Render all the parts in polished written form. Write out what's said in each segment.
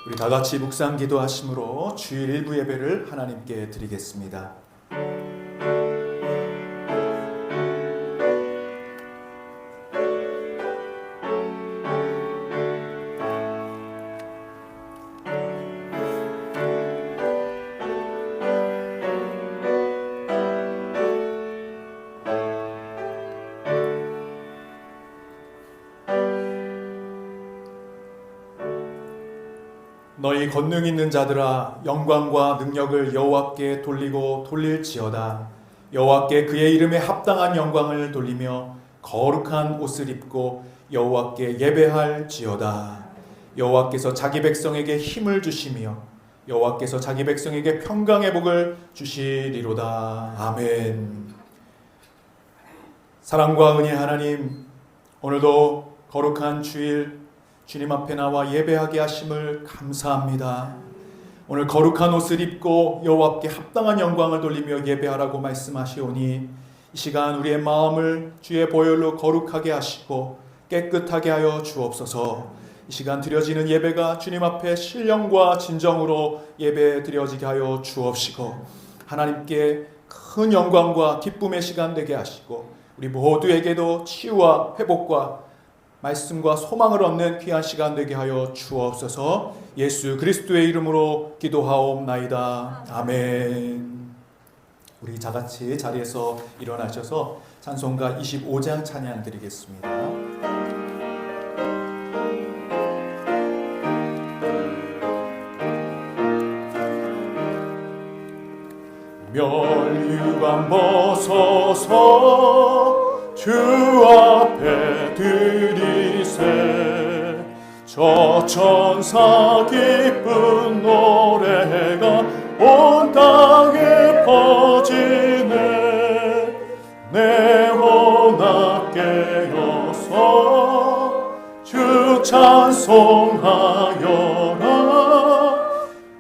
우리 다 같이 묵상 기도하심으로 주일 일부 예배를 하나님께 드리겠습니다. 너희 권능 있는 자들아, 영광과 능력을 여호와께 돌리고 돌릴지어다. 여호와께 그의 이름에 합당한 영광을 돌리며 거룩한 옷을 입고 여호와께 예배할지어다. 여호와께서 자기 백성에게 힘을 주시며 여호와께서 자기 백성에게 평강의 복을 주시리로다. 아멘. 사랑과 은혜 하나님, 오늘도 거룩한 주일 주님 앞에 나와 예배하게 하심을 감사합니다. 오늘 거룩한 옷을 입고 여호와께 합당한 영광을 돌리며 예배하라고 말씀하시오니 이 시간 우리의 마음을 주의 보혈로 거룩하게 하시고 깨끗하게 하여 주옵소서. 이 시간 드려지는 예배가 주님 앞에 신령과 진정으로 예배 드려지게 하여 주옵시고 하나님께 큰 영광과 기쁨의 시간 되게 하시고 우리 모두에게도 치유와 회복과 말씀과 소망을 얻는 귀한 시간 되게 하여 주옵소서. 예수 그리스도의 이름으로 기도하옵나이다. 아멘. 우리 다같이 자리에서 일어나셔서 찬송가 25장 찬양 드리겠습니다. 멸류관 벗어서 주 앞에 드리세. 저 천사 기쁜 노래가 온 땅에 퍼지네. 내 혼합 깨어서 주 찬송하여라.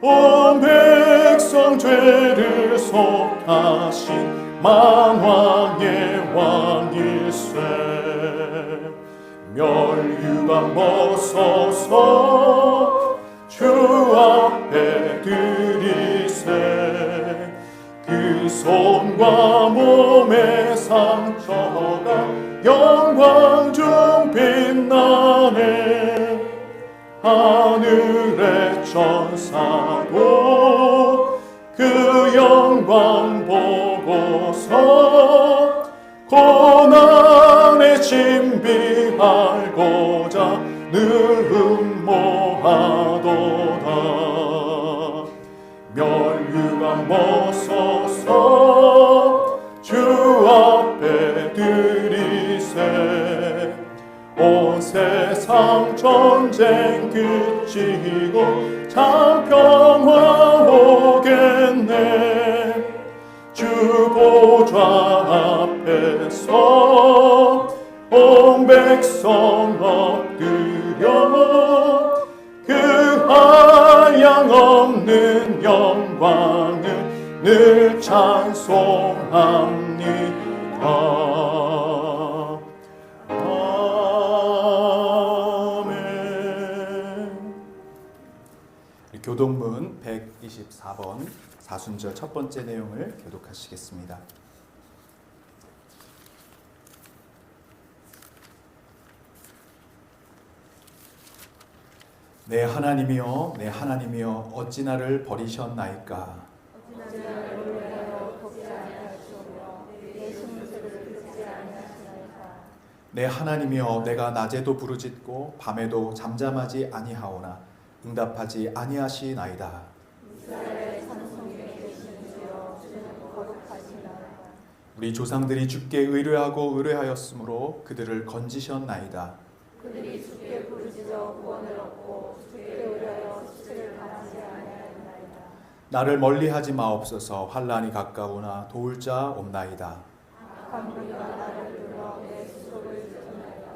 온 백성 죄를 속하신 만왕의 왕일세. 멸류관 벗어서 주 앞에 드리세. 그 손과 몸의 상처가 영광 중 빛나네. 하늘의 천사도 그 영광 보고서 고난의 신비하고자 늘 음모하도다. 멸류관 벗어서 주 앞에 드리세. 온 세상 전쟁 그치고 참 평화 오겠네. 주 보좌 앞에서 온 백성 엎드려 그 한량없는 영광을 늘 찬송합니다. 교동문 124번 사순절 첫 번째 내용을 교독하시겠습니다. 내 하나님이여, 내 하나님이여, 어찌 나를 버리셨나이까. 내 하나님이여, 내가 낮에도 부르짖고 밤에도 잠잠하지 아니하오나 응답하지 아니하시나이다. 우리 조상들이 주께 의뢰하고 의뢰하였으므로 그들을 건지셨나이다. 그들이 주께 부르짖어 구원을 얻고 주께 의뢰하여 수치를 당하지 아니하였나이다. 나를 멀리하지 마옵소서. 환난이 가까우나 도울 자 없나이다. 악한 무리가 나를 눌러 내 수소를 찢어나이다.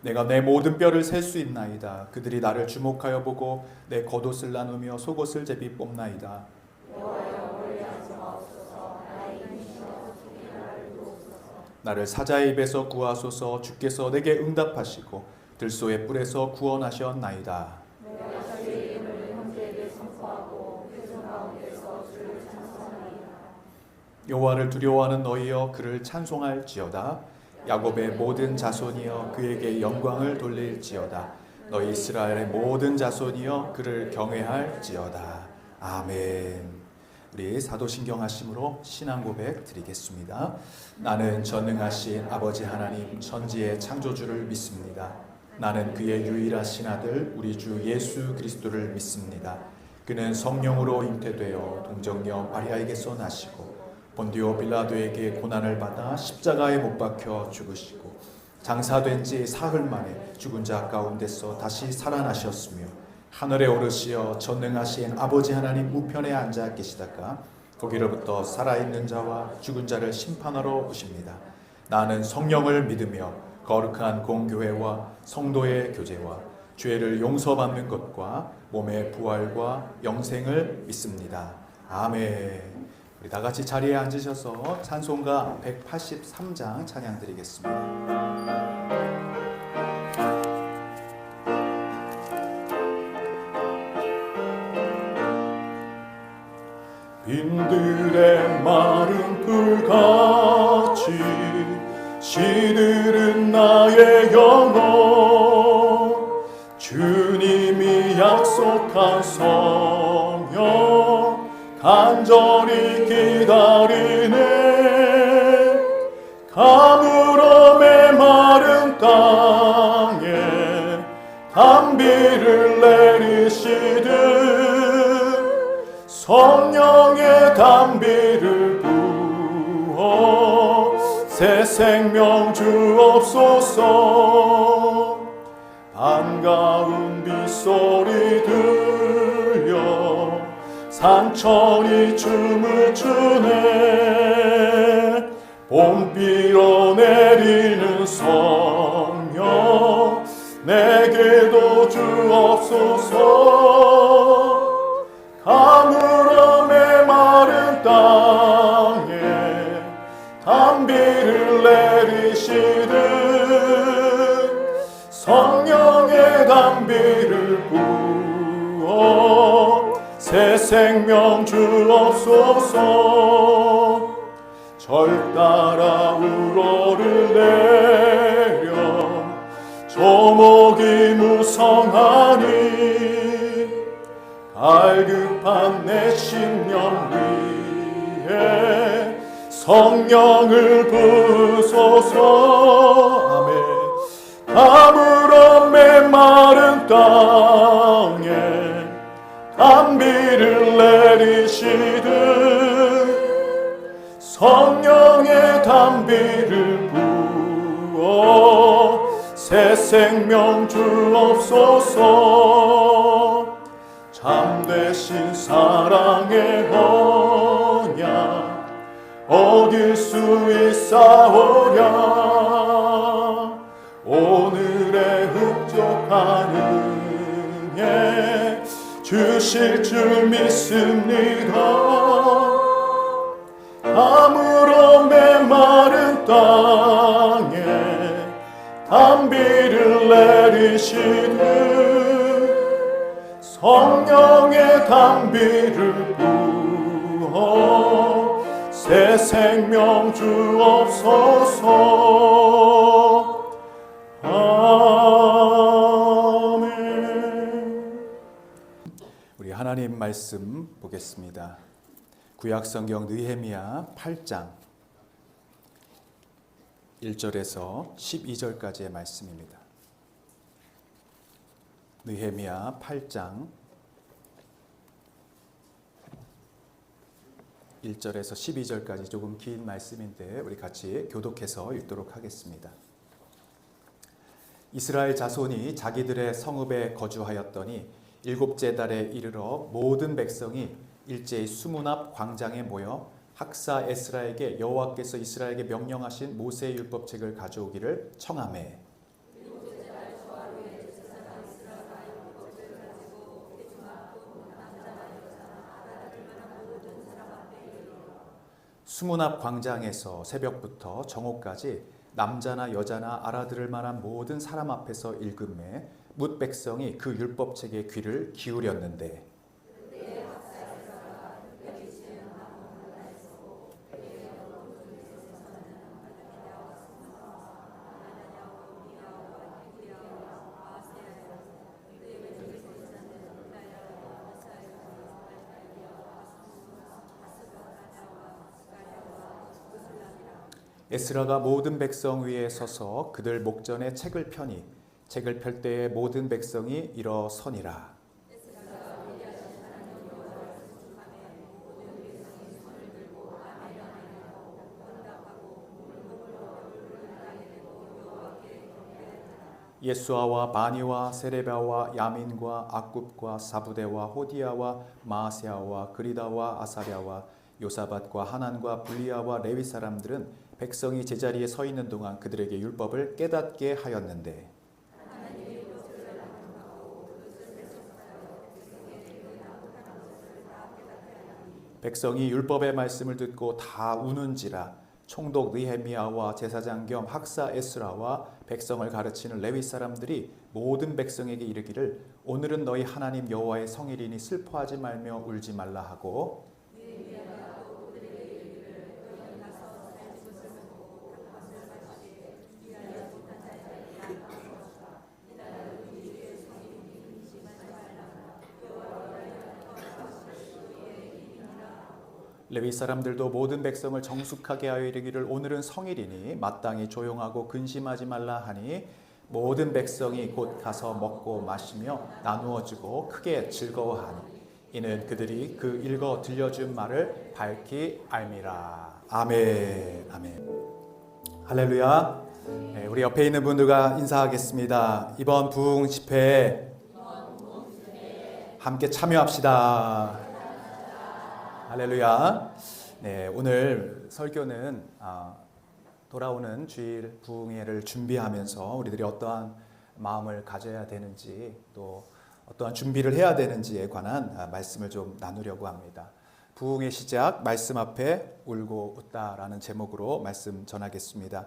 내가 내 모든 뼈를 셀 수 있나이다. 그들이 나를 주목하여 보고 내 겉옷을 나누며 속옷을 제비 뽑나이다. 여호와여 멀리하지 마옵소서. 나의 힘이여 주께 나를 도우소서. 나를 사자의 입에서 구하소서. 주께서 내게 응답하시고 들소의 뿔에서 구원하셨나이다. 내가 주의 이름을 선포하고 회중 가운데서 주를 찬송하리이다. 여호와를 두려워하는 너희여 그를 찬송할지어다. 야곱의 모든 자손이여 그에게 영광을 돌릴지어다. 너희 이스라엘의 모든 자손이여 그를 경외할지어다. 아멘. 우리 사도신경 하심으로 신앙 고백 드리겠습니다. 나는 전능하신 아버지 하나님 천지의 창조주를 믿습니다. 나는 그의 유일하신 아들 우리 주 예수 그리스도를 믿습니다. 그는 성령으로 잉태되어 동정녀 마리아에게서 나시고 본디오 빌라도에게 고난을 받아 십자가에 못 박혀 죽으시고 장사된 지 사흘 만에 죽은 자 가운데서 다시 살아나셨으며 하늘에 오르시어 전능하신 아버지 하나님 우편에 앉아 계시다가 거기로부터 살아있는 자와 죽은 자를 심판하러 오십니다. 나는 성령을 믿으며 거룩한 공교회와 성도의 교제와 죄를 용서받는 것과 몸의 부활과 영생을 믿습니다. 아멘. 우리 다 같이 자리에 앉으셔서 찬송가 183장 찬양 드리겠습니다. 빈들의 마른 풀같이 시들은 나의 영혼 주님이 약속한 성령 간절히 기다리네. 가물어 메마른 땅에 단비를 내리시듯 성령의 단비를 부어 새 생명 주옵소서. 반가운 빗소리 들려 산천이 춤을 추네. 봄비로 내리는 성령 내게도 주옵소서. 가물어 메마른 땅에 단비를 내리시듯 성령의 단비를 부어 새 생명 주옵소서. 절 따라 우러를 내려 조목이 무성하니 갈급한 내 심령 위에 성령을 부소서. 아멘. 가물어 메마른 땅에 단비를 내리시듯 성령의 단비를 부어 새 생명 주옵소서. 참되신 사랑의 언약 얻을 수 있사오랴. 오늘의 흡족한 은혜 주실 줄 믿습니다. 아무런 메마른 땅에 단비를 내리시듯 성령의 단비를 부어 새 생명 주옵소서. 아멘. 우리 하나님 말씀 보겠습니다. 구약성경 느헤미야 8장 1절에서 12절까지의 말씀입니다. 느헤미야 8장 1절에서 12절까지 조금 긴 말씀인데 우리 같이 교독해서 읽도록 하겠습니다. 이스라엘 자손이 자기들의 성읍에 거주하였더니 일곱째 달에 이르러 모든 백성이 일제히 수문 앞 광장에 모여 학사 에스라에게 여호와께서 이스라엘에게 명령하신 모세의 율법책을 가져오기를 청하매 수문 앞 광장에서 새벽부터 정오까지 남자나 여자나 알아들을 만한 모든 사람 앞에서 읽음에 뭇 백성이 그 율법책에 귀를 기울였는데 에스라가 모든 백성 위에 서서 그들 목전에 책을 펴니 책을 펼 때에 모든 백성이 일어서니라. 예수아와 바니와 세레바와 야민과 악굽과 사부대와 호디야와 마아세아와 그리다와 아사랴와 요사밧과 하난과 블리아와 레위 사람들은 백성이 제자리에 서 있는 동안 그들에게 율법을 깨닫게 하였는데 백성이 율법의 말씀을 듣고 다 우는지라. 총독 느헤미야와 제사장 겸 학사 에스라와 백성을 가르치는 레위 사람들이 모든 백성에게 이르기를 오늘은 너희 하나님 여호와의 성일이니 슬퍼하지 말며 울지 말라 하고 레위 사람들도 모든 백성을 정숙하게 하여 이르기를 오늘은 성일이니 마땅히 조용하고 근심하지 말라 하니 모든 백성이 곧 가서 먹고 마시며 나누어 주고 크게 즐거워하니 이는 그들이 그 읽어 들려준 말을 밝히 알미라. 아멘. 아멘. 할렐루야. 네, 우리 옆에 있는 분들과 인사하겠습니다. 이번 부흥 집회에 함께 참여합시다. 할렐루야. 네, 오늘 설교는 돌아오는 주일 부흥회를 준비하면서 우리들이 어떠한 마음을 가져야 되는지 또 어떠한 준비를 해야 되는지에 관한 말씀을 좀 나누려고 합니다. 부흥의 시작, 말씀 앞에 울고 웃다라는 제목으로 말씀 전하겠습니다.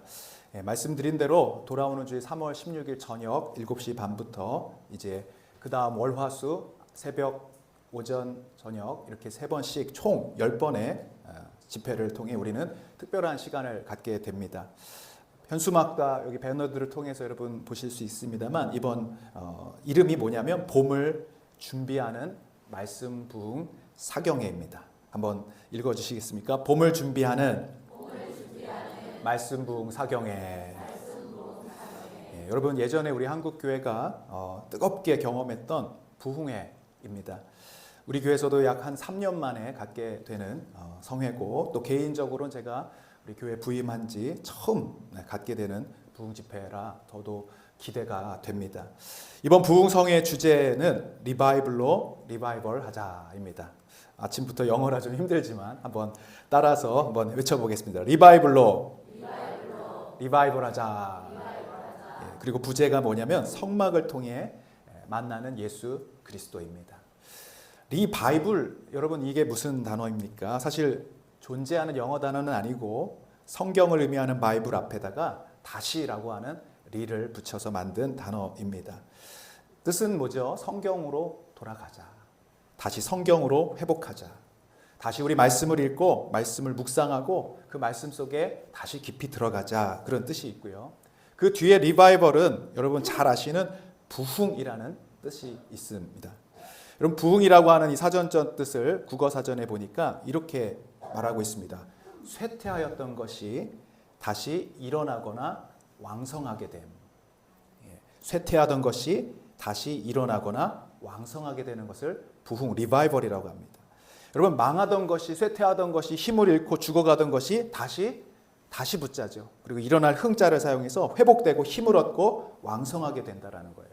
네, 말씀드린 대로 돌아오는 주일 3월 16일 저녁 7시 반부터 이제 그 다음 월화수 새벽 오전, 저녁 이렇게 3번씩 총 10번의 집회를 통해 우리는 특별한 시간을 갖게 됩니다. 현수막과 여기 배너들을 통해서 여러분 보실 수 있습니다만 이번 이름이 뭐냐면 봄을 준비하는 말씀 부흥 사경회입니다. 한번 읽어주시겠습니까? 봄을 준비하는 말씀 부흥 사경회. 네, 여러분 예전에 우리 한국교회가 뜨겁게 경험했던 부흥회입니다. 우리 교회에서도 약 한 3년 만에 갖게 되는 성회고 또 개인적으로는 제가 우리 교회 부임한 지 처음 갖게 되는 부흥 집회라 더더욱 기대가 됩니다. 이번 부흥 성회의 주제는 리바이벌로 리바이벌 하자입니다. 아침부터 영어라 좀 힘들지만 한번 따라서 한번 외쳐보겠습니다. 리바이벌로 리바이벌 하자. 예, 그리고 부제가 뭐냐면 성막을 통해 만나는 예수 그리스도입니다. 리바이블, 여러분 이게 무슨 단어입니까? 사실 존재하는 영어 단어는 아니고 성경을 의미하는 바이블 앞에다가 다시라고 하는 리를 붙여서 만든 단어입니다. 뜻은 뭐죠? 성경으로 돌아가자. 다시 성경으로 회복하자. 다시 우리 말씀을 읽고 말씀을 묵상하고 그 말씀 속에 다시 깊이 들어가자. 그런 뜻이 있고요. 그 뒤에 리바이벌은 여러분 잘 아시는 부흥이라는 뜻이 있습니다. 여러분 부흥이라고 하는 이 사전적 뜻을 국어 사전에 보니까 이렇게 말하고 있습니다. 쇠퇴하였던 것이 다시 일어나거나 왕성하게 됨. 쇠퇴하던 것이 다시 일어나거나 왕성하게 되는 것을 부흥 리바이벌이라고 합니다. 여러분 망하던 것이 쇠퇴하던 것이 힘을 잃고 죽어가던 것이 다시 붙자죠. 그리고 일어날 흥자를 사용해서 회복되고 힘을 얻고 왕성하게 된다라는 거예요.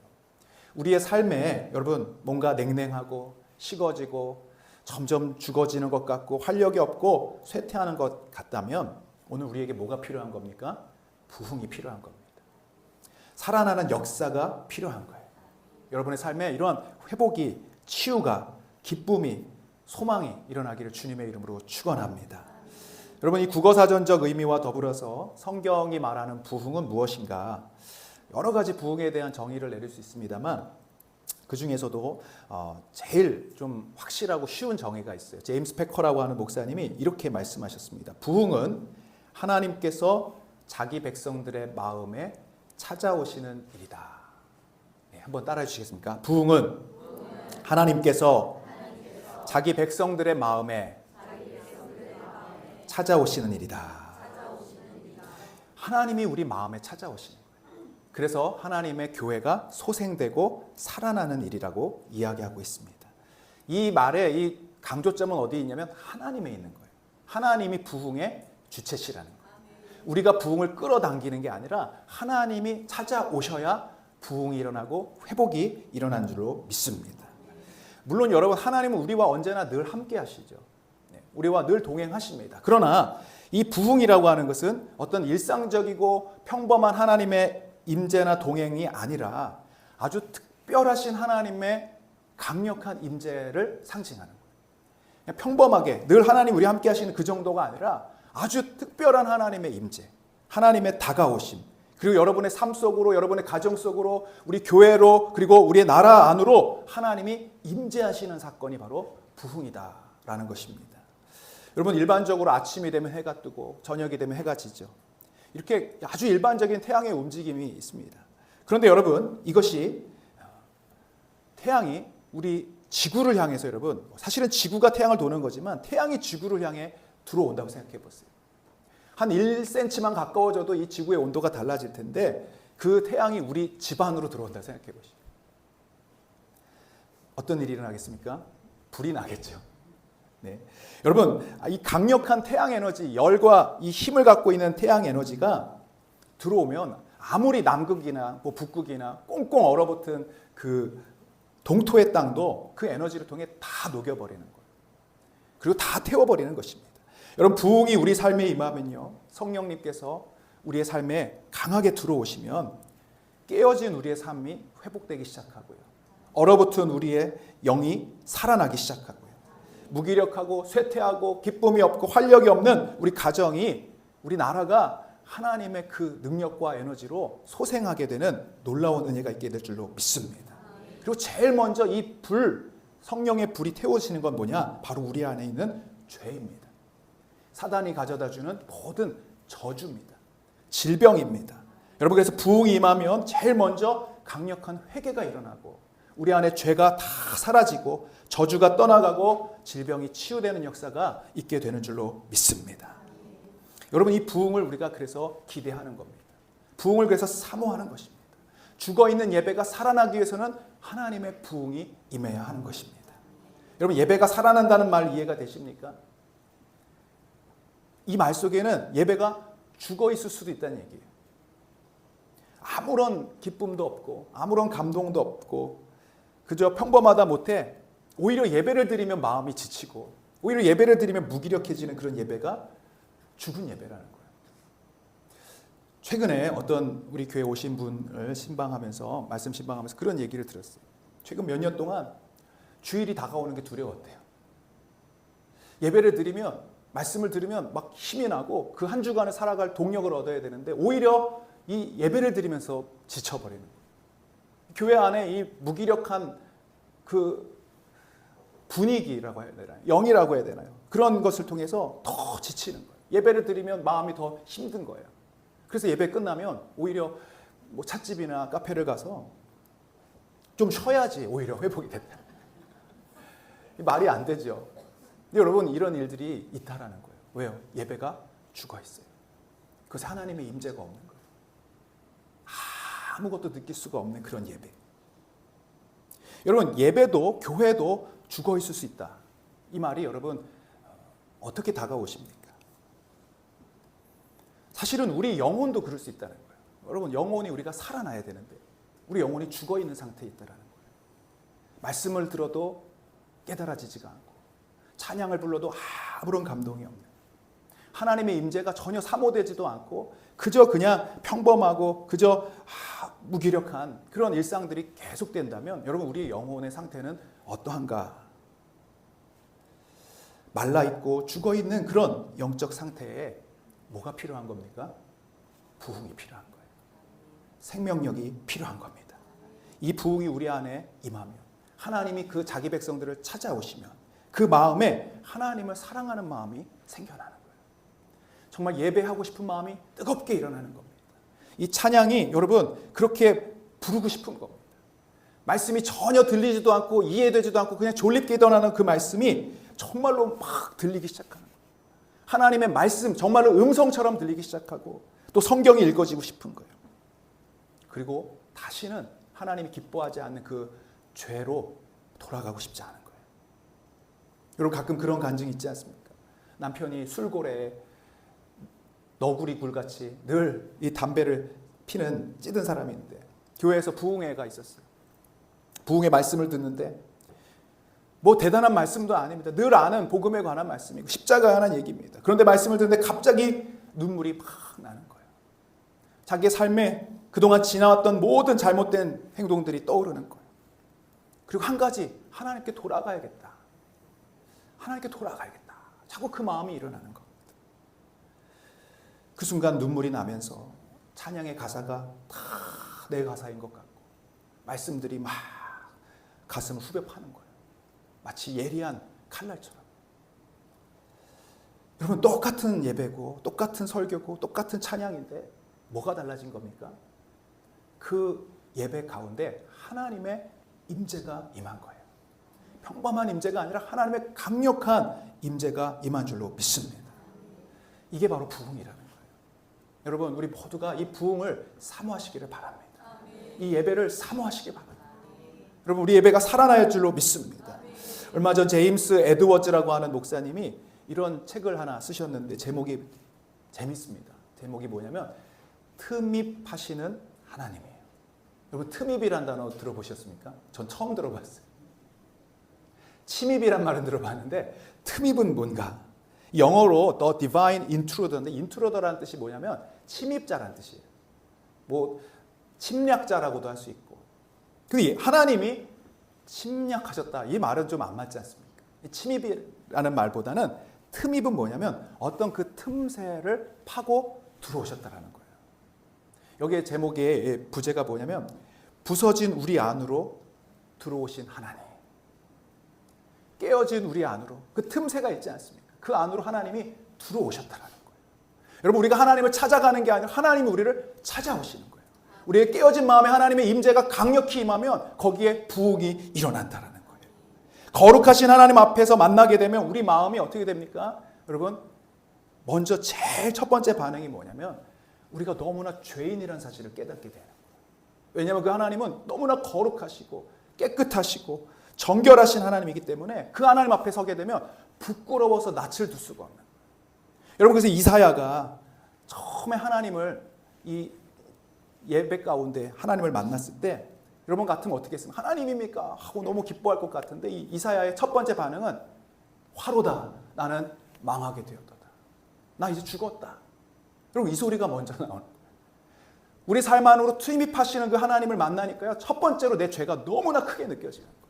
우리의 삶에 여러분 뭔가 냉랭하고 식어지고 점점 죽어지는 것 같고 활력이 없고 쇠퇴하는 것 같다면 오늘 우리에게 뭐가 필요한 겁니까? 부흥이 필요한 겁니다. 살아나는 역사가 필요한 거예요. 여러분의 삶에 이러한 회복이 치유가 기쁨이 소망이 일어나기를 주님의 이름으로 축원합니다. 여러분 이 국어사전적 의미와 더불어서 성경이 말하는 부흥은 무엇인가? 여러 가지 부흥에 대한 정의를 내릴 수 있습니다만 그 중에서도 제일 좀 확실하고 쉬운 정의가 있어요. 제임스 패커라고 하는 목사님이 이렇게 말씀하셨습니다. 부흥은 하나님께서 자기 백성들의 마음에 찾아오시는 일이다. 네, 한번 따라해 주시겠습니까? 부흥은 하나님께서 자기 백성들의 마음에 찾아오시는 일이다. 하나님이 우리 마음에 찾아오시는 거예요. 그래서 하나님의 교회가 소생되고 살아나는 일이라고 이야기하고 있습니다. 이 말의 이 강조점은 어디에 있냐면 하나님에 있는 거예요. 하나님이 부흥의 주체시라는 거예요. 우리가 부흥을 끌어당기는 게 아니라 하나님이 찾아오셔야 부흥이 일어나고 회복이 일어난 줄로 믿습니다. 물론 여러분, 하나님은 우리와 언제나 늘 함께 하시죠. 우리와 늘 동행하십니다. 그러나 이 부흥이라고 하는 것은 어떤 일상적이고 평범한 하나님의 임재나 동행이 아니라 아주 특별하신 하나님의 강력한 임재를 상징하는 거예요. 그냥 평범하게 늘 하나님 우리 함께 하시는 그 정도가 아니라 아주 특별한 하나님의 임재, 하나님의 다가오심, 그리고 여러분의 삶 속으로, 여러분의 가정 속으로, 우리 교회로, 그리고 우리의 나라 안으로 하나님이 임재하시는 사건이 바로 부흥이다라는 것입니다. 여러분, 일반적으로 아침이 되면 해가 뜨고 저녁이 되면 해가 지죠. 이렇게 아주 일반적인 태양의 움직임이 있습니다. 그런데 여러분, 이것이 태양이 우리 지구를 향해서, 여러분, 사실은 지구가 태양을 도는 거지만 태양이 지구를 향해 들어온다고 생각해 보세요. 한 1cm만 가까워져도 이 지구의 온도가 달라질 텐데 그 태양이 우리 집 안으로 들어온다고 생각해 보시죠. 어떤 일이 일어나겠습니까? 불이 나겠죠. 네. 여러분, 이 강력한 태양 에너지, 열과 이 힘을 갖고 있는 태양 에너지가 들어오면 아무리 남극이나 북극이나 꽁꽁 얼어붙은 그 동토의 땅도 그 에너지를 통해 다 녹여버리는 거예요. 그리고 다 태워버리는 것입니다. 여러분, 부흥이 우리 삶에 임하면요, 성령님께서 우리의 삶에 강하게 들어오시면 깨어진 우리의 삶이 회복되기 시작하고요, 얼어붙은 우리의 영이 살아나기 시작하고요, 무기력하고 쇠퇴하고 기쁨이 없고 활력이 없는 우리 가정이, 우리 나라가 하나님의 그 능력과 에너지로 소생하게 되는 놀라운 은혜가 있게 될 줄로 믿습니다. 그리고 제일 먼저 이 불, 성령의 불이 태워지는 건 뭐냐? 바로 우리 안에 있는 죄입니다. 사단이 가져다주는 모든 저주입니다. 질병입니다. 여러분, 그래서 부흥이 임하면 제일 먼저 강력한 회개가 일어나고 우리 안에 죄가 다 사라지고 저주가 떠나가고 질병이 치유되는 역사가 있게 되는 줄로 믿습니다. 여러분, 이 부흥을 우리가 그래서 기대하는 겁니다. 부흥을 그래서 사모하는 것입니다. 죽어있는 예배가 살아나기 위해서는 하나님의 부흥이 임해야 하는 것입니다. 여러분, 예배가 살아난다는 말 이해가 되십니까? 이 말 속에는 예배가 죽어 있을 수도 있다는 얘기예요. 아무런 기쁨도 없고 아무런 감동도 없고 그저 평범하다 못해 오히려 예배를 드리면 마음이 지치고 오히려 예배를 드리면 무기력해지는 그런 예배가 죽은 예배라는 거예요. 최근에 어떤 우리 교회 오신 분을 신방하면서, 말씀 신방하면서 그런 얘기를 들었어요. 최근 몇 년 동안 주일이 다가오는 게 두려웠대요. 예배를 드리면, 말씀을 들으면 막 힘이 나고 그 한 주간을 살아갈 동력을 얻어야 되는데 오히려 이 예배를 드리면서 지쳐버리는 거예요. 교회 안에 이 무기력한 그 분위기라고 해야 되나요? 영이라고 해야 되나요? 그런 것을 통해서 더 지치는 거예요. 예배를 드리면 마음이 더 힘든 거예요. 그래서 예배 끝나면 오히려 뭐 찻집이나 카페를 가서 좀 쉬어야지 오히려 회복이 된다. 말이 안 되죠. 근데 여러분, 이런 일들이 있다라는 거예요. 왜요? 예배가 죽어 있어요. 그것이 하나님의 임재가 없는 거예요. 아무것도 느낄 수가 없는 그런 예배. 여러분, 예배도 교회도 죽어 있을 수 있다. 이 말이 여러분 어떻게 다가오십니까? 사실은 우리 영혼도 그럴 수 있다는 거예요. 여러분, 영혼이 우리가 살아나야 되는데 우리 영혼이 죽어 있는 상태에 있다는 거예요. 말씀을 들어도 깨달아지지가 않고 찬양을 불러도 아무런 감동이 없는, 하나님의 임재가 전혀 사모되지도 않고 그저 그냥 평범하고 그저 무기력한 그런 일상들이 계속된다면 여러분, 우리의 영혼의 상태는 어떠한가? 말라있고 죽어있는 그런 영적 상태에 뭐가 필요한 겁니까? 부흥이 필요한 거예요. 생명력이 필요한 겁니다. 이 부흥이 우리 안에 임하면 하나님이 그 자기 백성들을 찾아오시면 그 마음에 하나님을 사랑하는 마음이 생겨나는 거예요. 정말 예배하고 싶은 마음이 뜨겁게 일어나는 겁니다. 이 찬양이 여러분 그렇게 부르고 싶은 겁니다. 말씀이 전혀 들리지도 않고 이해되지도 않고 그냥 졸립게 일어나는 그 말씀이 정말로 막 들리기 시작하는 거예요. 하나님의 말씀 정말로 음성처럼 들리기 시작하고 또 성경이 읽어지고 싶은 거예요. 그리고 다시는 하나님이 기뻐하지 않는 그 죄로 돌아가고 싶지 않은 거예요. 여러분 가끔 그런 간증이 있지 않습니까? 남편이 술고래에 너구리 굴같이 늘 이 담배를 피는 찌든 사람이 있는데 교회에서 부흥회가 있었어요. 부흥회 말씀을 듣는데 뭐 대단한 말씀도 아닙니다. 늘 아는 복음에 관한 말씀이고 십자가에 관한 얘기입니다. 그런데 말씀을 듣는데 갑자기 눈물이 막 나는 거예요. 자기의 삶에 그동안 지나왔던 모든 잘못된 행동들이 떠오르는 거예요. 그리고 한 가지, 하나님께 돌아가야겠다. 하나님께 돌아가야겠다. 자꾸 그 마음이 일어나는 겁니다. 그 순간 눈물이 나면서 찬양의 가사가 다 내 가사인 것 같고 말씀들이 막 가슴을 후벼 파는 거예요. 마치 예리한 칼날처럼. 여러분 똑같은 예배고 똑같은 설교고 똑같은 찬양인데 뭐가 달라진 겁니까? 그 예배 가운데 하나님의 임재가 임한 거예요. 평범한 임재가 아니라 하나님의 강력한 임재가 임한 줄로 믿습니다. 이게 바로 부흥이라는 거예요. 여러분 우리 모두가 이 부흥을 사모하시기를 바랍니다. 이 예배를 사모하시기 바랍니다. 여러분 우리 예배가 살아날 줄로 믿습니다. 얼마 전 제임스 에드워즈라고 하는 목사님이 이런 책을 하나 쓰셨는데 제목이 재밌습니다. 제목이 뭐냐면 틈입하시는 하나님이에요. 여러분 틈입이란 단어 들어보셨습니까? 전 처음 들어봤어요. 침입이란 말은 들어봤는데 틈입은 뭔가? 영어로 The Divine Intruder인데 intruder라는 뜻이 뭐냐면 침입자라는 뜻이에요. 뭐 침략자라고도 할 수 있고. 근데 하나님이 침략하셨다. 이 말은 좀 안 맞지 않습니까? 침입이라는 말보다는 틈입은 뭐냐면 어떤 그 틈새를 파고 들어오셨다라는 거예요. 여기에 제목의 부제가 뭐냐면 부서진 우리 안으로 들어오신 하나님. 깨어진 우리 안으로 그 틈새가 있지 않습니까? 그 안으로 하나님이 들어오셨다라는 거예요. 여러분 우리가 하나님을 찾아가는 게 아니라 하나님이 우리를 찾아오시는 거예요. 우리의 깨어진 마음에 하나님의 임재가 강력히 임하면 거기에 부흥이 일어난다라는 거예요. 거룩하신 하나님 앞에서 만나게 되면 우리 마음이 어떻게 됩니까? 여러분 먼저 제일 첫 번째 반응이 뭐냐면 우리가 너무나 죄인이라는 사실을 깨닫게 되는 거예요. 왜냐하면 그 하나님은 너무나 거룩하시고 깨끗하시고 정결하신 하나님이기 때문에 그 하나님 앞에 서게 되면 부끄러워서 낯을 둘 수가 없는 거예요. 여러분 그래서 이사야가 처음에 하나님을 이 예배 가운데 하나님을 만났을 때 여러분 같으면 어떻게 했으면 하나님입니까? 하고 너무 기뻐할 것 같은데 이 이사야의 첫 번째 반응은 화로다. 나는 망하게 되었도다. 나 이제 죽었다. 여러분 이 소리가 먼저 나오는 거예요. 우리 삶 안으로 투입하시는 그 하나님을 만나니까요. 첫 번째로 내 죄가 너무나 크게 느껴지는 거예요.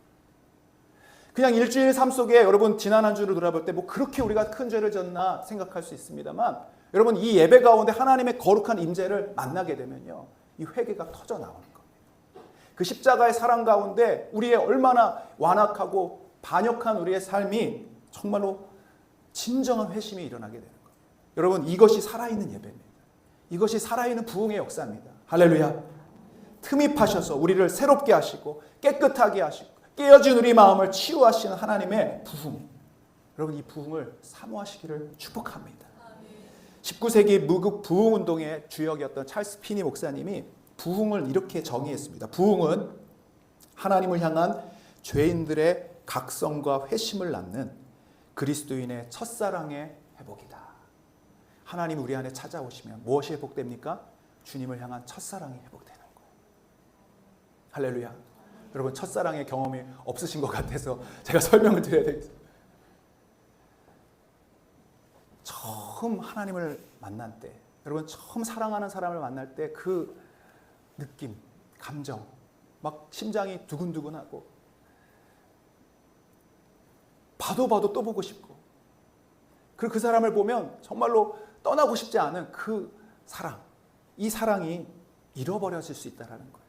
그냥 일주일 삶 속에 여러분 지난 한 주를 돌아볼 때 뭐 그렇게 우리가 큰 죄를 졌나 생각할 수 있습니다만 여러분 이 예배 가운데 하나님의 거룩한 임재를 만나게 되면요. 이 회개가 터져 나오는 겁니다. 그 십자가의 사랑 가운데 우리의 얼마나 완악하고 반역한 우리의 삶이 정말로 진정한 회심이 일어나게 되는 거예요. 여러분 이것이 살아있는 예배입니다. 이것이 살아있는 부흥의 역사입니다. 할렐루야. 틈입하셔서 우리를 새롭게 하시고 깨끗하게 하시고 깨어진 우리 마음을 치유하시는 하나님의 부흥. 여러분 이 부흥을 사모하시기를 축복합니다. 19세기 무국 부흥운동의 주역이었던 찰스 피니 목사님이 부흥을 이렇게 정의했습니다. 부흥은 하나님을 향한 죄인들의 각성과 회심을 낳는 그리스도인의 첫사랑의 회복이다. 하나님 우리 안에 찾아오시면 무엇이 회복됩니까? 주님을 향한 첫사랑이 회복되는 거예요. 할렐루야. 여러분 첫사랑의 경험이 없으신 것 같아서 제가 설명을 드려야 되겠습니다. 처음 하나님을 만날 때, 여러분 처음 사랑하는 사람을 만날 때 그 느낌, 감정, 막 심장이 두근두근하고 봐도 또 보고 싶고 그리고 그 사람을 보면 정말로 떠나고 싶지 않은 그 사랑, 이 사랑이 잃어버려질 수 있다는 거예요.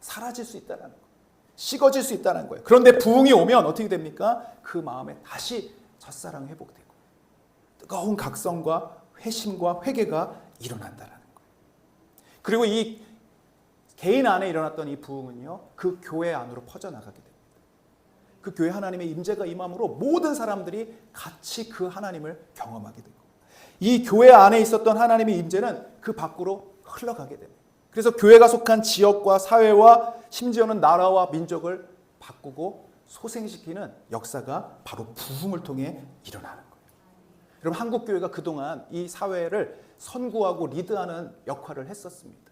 사라질 수 있다는 거예요. 식어질 수 있다는 거예요. 그런데 부흥이 오면 어떻게 됩니까? 그 마음에 다시 첫사랑이 회복되고 뜨거운 각성과 회심과 회개가 일어난다는 거예요. 그리고 이 개인 안에 일어났던 이 부흥은요, 그 교회 안으로 퍼져나가게 됩니다. 그 교회 하나님의 임재가 임함으로 모든 사람들이 같이 그 하나님을 경험하게 되고 이 교회 안에 있었던 하나님의 임재는 그 밖으로 흘러가게 됩니다. 그래서 교회가 속한 지역과 사회와 심지어는 나라와 민족을 바꾸고 소생시키는 역사가 바로 부흥을 통해 일어나는 거예요. 여러분, 한국 교회가 그동안 이 사회를 선구하고 리드하는 역할을 했었습니다.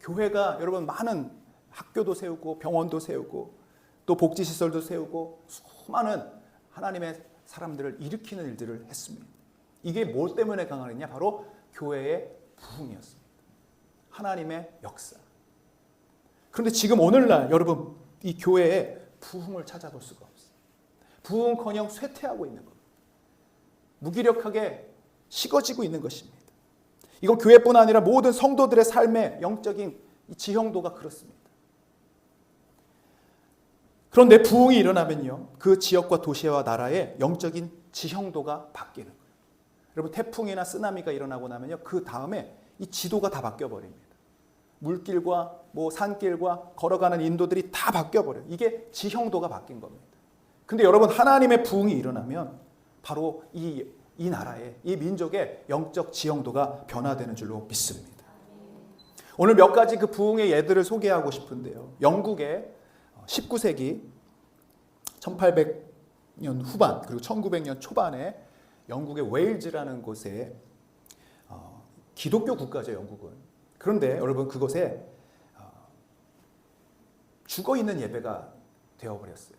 교회가 여러분 많은 학교도 세우고 병원도 세우고 또 복지시설도 세우고 수많은 하나님의 사람들을 일으키는 일들을 했습니다. 이게 뭐 때문에 강하느냐? 바로 교회의 부흥이었습니다. 하나님의 역사. 그런데 지금 오늘날 여러분, 이 교회에 부흥을 찾아볼 수가 없어요. 부흥커녕 쇠퇴하고 있는 겁니다. 무기력하게 식어지고 있는 것입니다. 이건 교회뿐 아니라 모든 성도들의 삶의 영적인 지형도가 그렇습니다. 그런데 부흥이 일어나면요, 그 지역과 도시와 나라의 영적인 지형도가 바뀌는 거예요. 여러분, 태풍이나 쓰나미가 일어나고 나면요, 그 다음에 이 지도가 다 바뀌어 버립니다. 물길과 산길과 걸어가는 인도들이 다 바뀌어 버려요. 이게 지형도가 바뀐 겁니다. 근데 여러분, 하나님의 부흥이 일어나면 바로 이 나라의, 이 민족의 영적 지형도가 변화되는 줄로 믿습니다. 오늘 몇 가지 그 부흥의 예들을 소개하고 싶은데요. 영국의 19세기 1800년 후반 그리고 1900년 초반에 영국의 웨일즈라는 곳에 기독교 국가죠, 영국은. 그런데 여러분, 그곳에 죽어있는 예배가 되어버렸어요.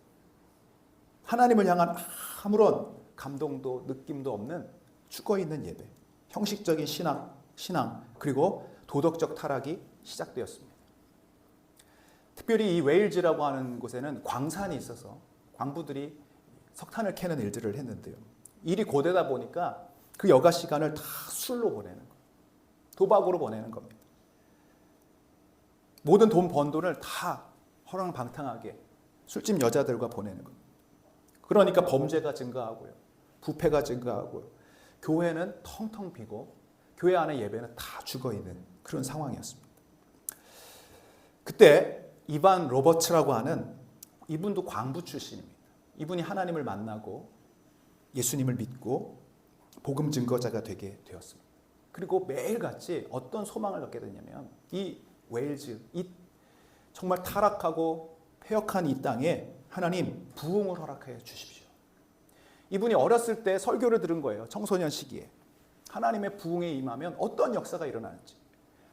하나님을 향한 아무런 감동도 느낌도 없는 죽어있는 예배, 형식적인 신앙 그리고 도덕적 타락이 시작되었습니다. 특별히 이 웨일즈라고 하는 곳에는 광산이 있어서 광부들이 석탄을 캐는 일들을 했는데요. 일이 고되다 보니까 그 여가 시간을 다 술로 보내는 거예요. 도박으로 보내는 겁니다. 모든 돈 번 돈을 다 허랑방탕하게 술집 여자들과 보내는 겁니다. 그러니까 범죄가 증가하고요. 부패가 증가하고요. 교회는 텅텅 비고 교회 안의 예배는 다 죽어있는 그런 상황이었습니다. 그때 이반 로버츠라고 하는 이분도 광부 출신입니다. 이분이 하나님을 만나고 예수님을 믿고 복음 증거자가 되게 되었습니다. 그리고 매일같이 어떤 소망을 갖게 되냐면 이 웨일즈, 이 정말 타락하고 폐역한 이 땅에 하나님 부흥을 허락해 주십시오. 이분이 어렸을 때 설교를 들은 거예요. 청소년 시기에. 하나님의 부흥에 임하면 어떤 역사가 일어나는지,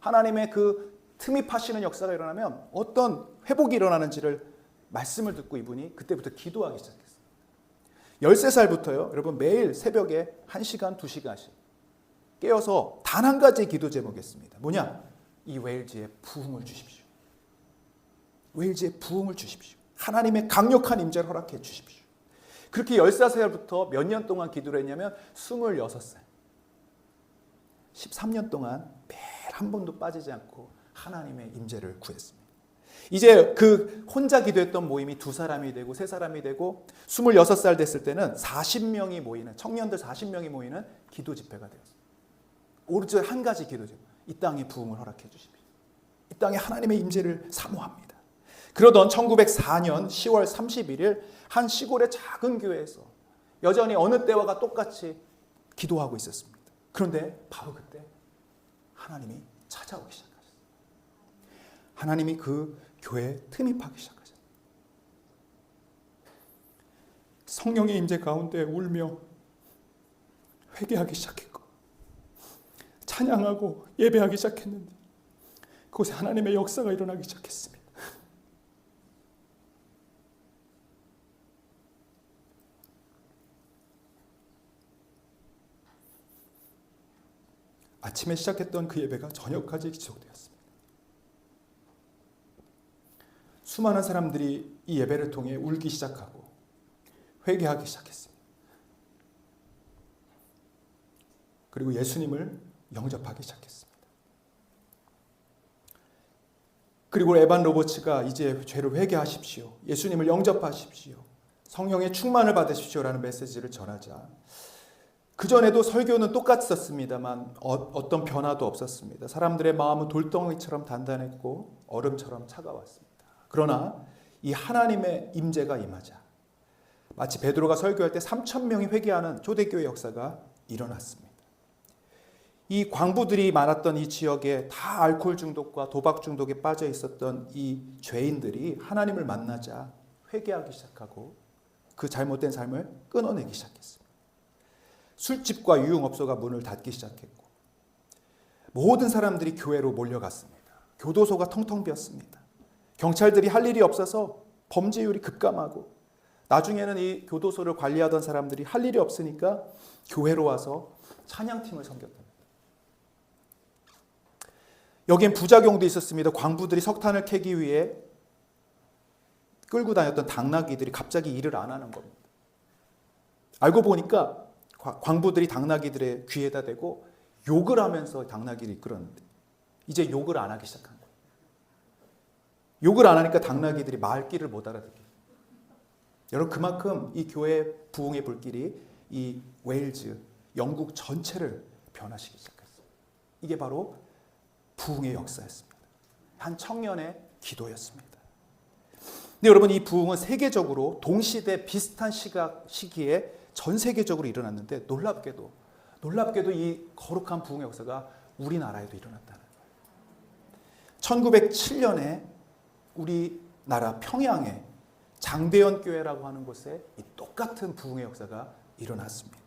하나님의 그 틈입하시는 역사가 일어나면 어떤 회복이 일어나는지를 말씀을 듣고 이분이 그때부터 기도하기 시작했어요. 13살부터요. 여러분, 매일 새벽에 1시간, 2시간씩 깨어서 단 한 가지 기도 제목이었습니다. 뭐냐? 이 웨일즈에 부흥을 주십시오. 웨일즈에 부흥을 주십시오. 하나님의 강력한 임재를 허락해 주십시오. 그렇게 14살부터 몇 년 동안 기도를 했냐면 26살. 13년 동안 매일 한 번도 빠지지 않고 하나님의 임재를 구했습니다. 이제 그 혼자 기도했던 모임이 2사람이 되고 3사람이 되고 26살 됐을 때는 40명이 모이는, 청년들 40명이 모이는 기도 집회가 되었습니다. 오로지 한 가지 기도 제목. 이 땅에 부흥을 허락해 주십시오. 이 땅에 하나님의 임재를 사모합니다. 그러던 1904년 10월 31일 한 시골의 작은 교회에서 여전히 어느 때와가 똑같이 기도하고 있었습니다. 그런데 바로 그때 하나님이 찾아오기 시작하셨어요. 하나님이 그 교회에 틈입하기 시작하셨어요. 성령의 임재 가운데 울며 회개하기 시작했고 찬양하고 예배하기 시작했는데 그곳에 하나님의 역사가 일어나기 시작했습니다. 아침에 시작했던 그 예배가 저녁까지 지속되었습니다. 수많은 사람들이 이 예배를 통해 울기 시작하고 회개하기 시작했습니다. 그리고 예수님을 영접하기 시작했습니다. 그리고 에반 로버츠가 이제 죄를 회개하십시오. 예수님을 영접하십시오. 성령의 충만을 받으십시오라는 메시지를 전하자 그전에도 설교는 똑같았습니다만 어떤 변화도 없었습니다. 사람들의 마음은 돌덩이처럼 단단했고 얼음처럼 차가웠습니다. 그러나 이 하나님의 임재가 임하자 마치 베드로가 설교할 때 3,000명이 회개하는 초대교회 역사가 일어났습니다. 이 광부들이 많았던 이 지역에 다 알코올 중독과 도박 중독에 빠져 있었던 이 죄인들이 하나님을 만나자 회개하기 시작하고 그 잘못된 삶을 끊어내기 시작했습니다. 술집과 유흥업소가 문을 닫기 시작했고 모든 사람들이 교회로 몰려갔습니다. 교도소가 텅텅 비었습니다. 경찰들이 할 일이 없어서 범죄율이 급감하고 나중에는 이 교도소를 관리하던 사람들이 할 일이 없으니까 교회로 와서 찬양팀을 섬겼답니다. 여기엔 부작용도 있었습니다. 광부들이 석탄을 캐기 위해 끌고 다녔던 당나귀들이 갑자기 일을 안 하는 겁니다. 알고 보니까 광부들이 당나귀들의 귀에다 대고 욕을 하면서 당나귀를 이끌었는데 이제 욕을 안 하기 시작한 거예요. 욕을 안 하니까 당나귀들이 말귀를 못 알아듣게. 여러분 그만큼 이 교회 부흥의 불길이 이 웨일즈, 영국 전체를 변화시키기 시작했어요. 이게 바로 부흥의 역사였습니다. 한 청년의 기도였습니다. 근데 여러분 이 부흥은 세계적으로 동시대 비슷한 시기에 전 세계적으로 일어났는데 놀랍게도 이 거룩한 부흥의 역사가 우리나라에도 일어났다는 거예요. 1907년에 우리나라 평양에 장대현 교회라고 하는 곳에 이 똑같은 부흥의 역사가 일어났습니다.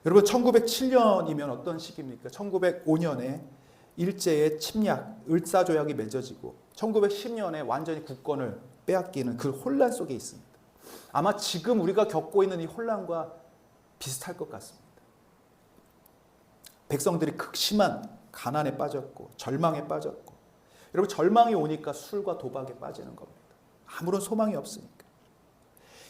여러분 1907년이면 어떤 시기입니까? 1905년에 일제의 침략, 을사조약이 맺어지고 1910년에 완전히 국권을 빼앗기는 그 혼란 속에 있습니다. 아마 지금 우리가 겪고 있는 이 혼란과 비슷할 것 같습니다. 백성들이 극심한 가난에 빠졌고 절망에 빠졌고 여러분 절망이 오니까 술과 도박에 빠지는 겁니다. 아무런 소망이 없으니까.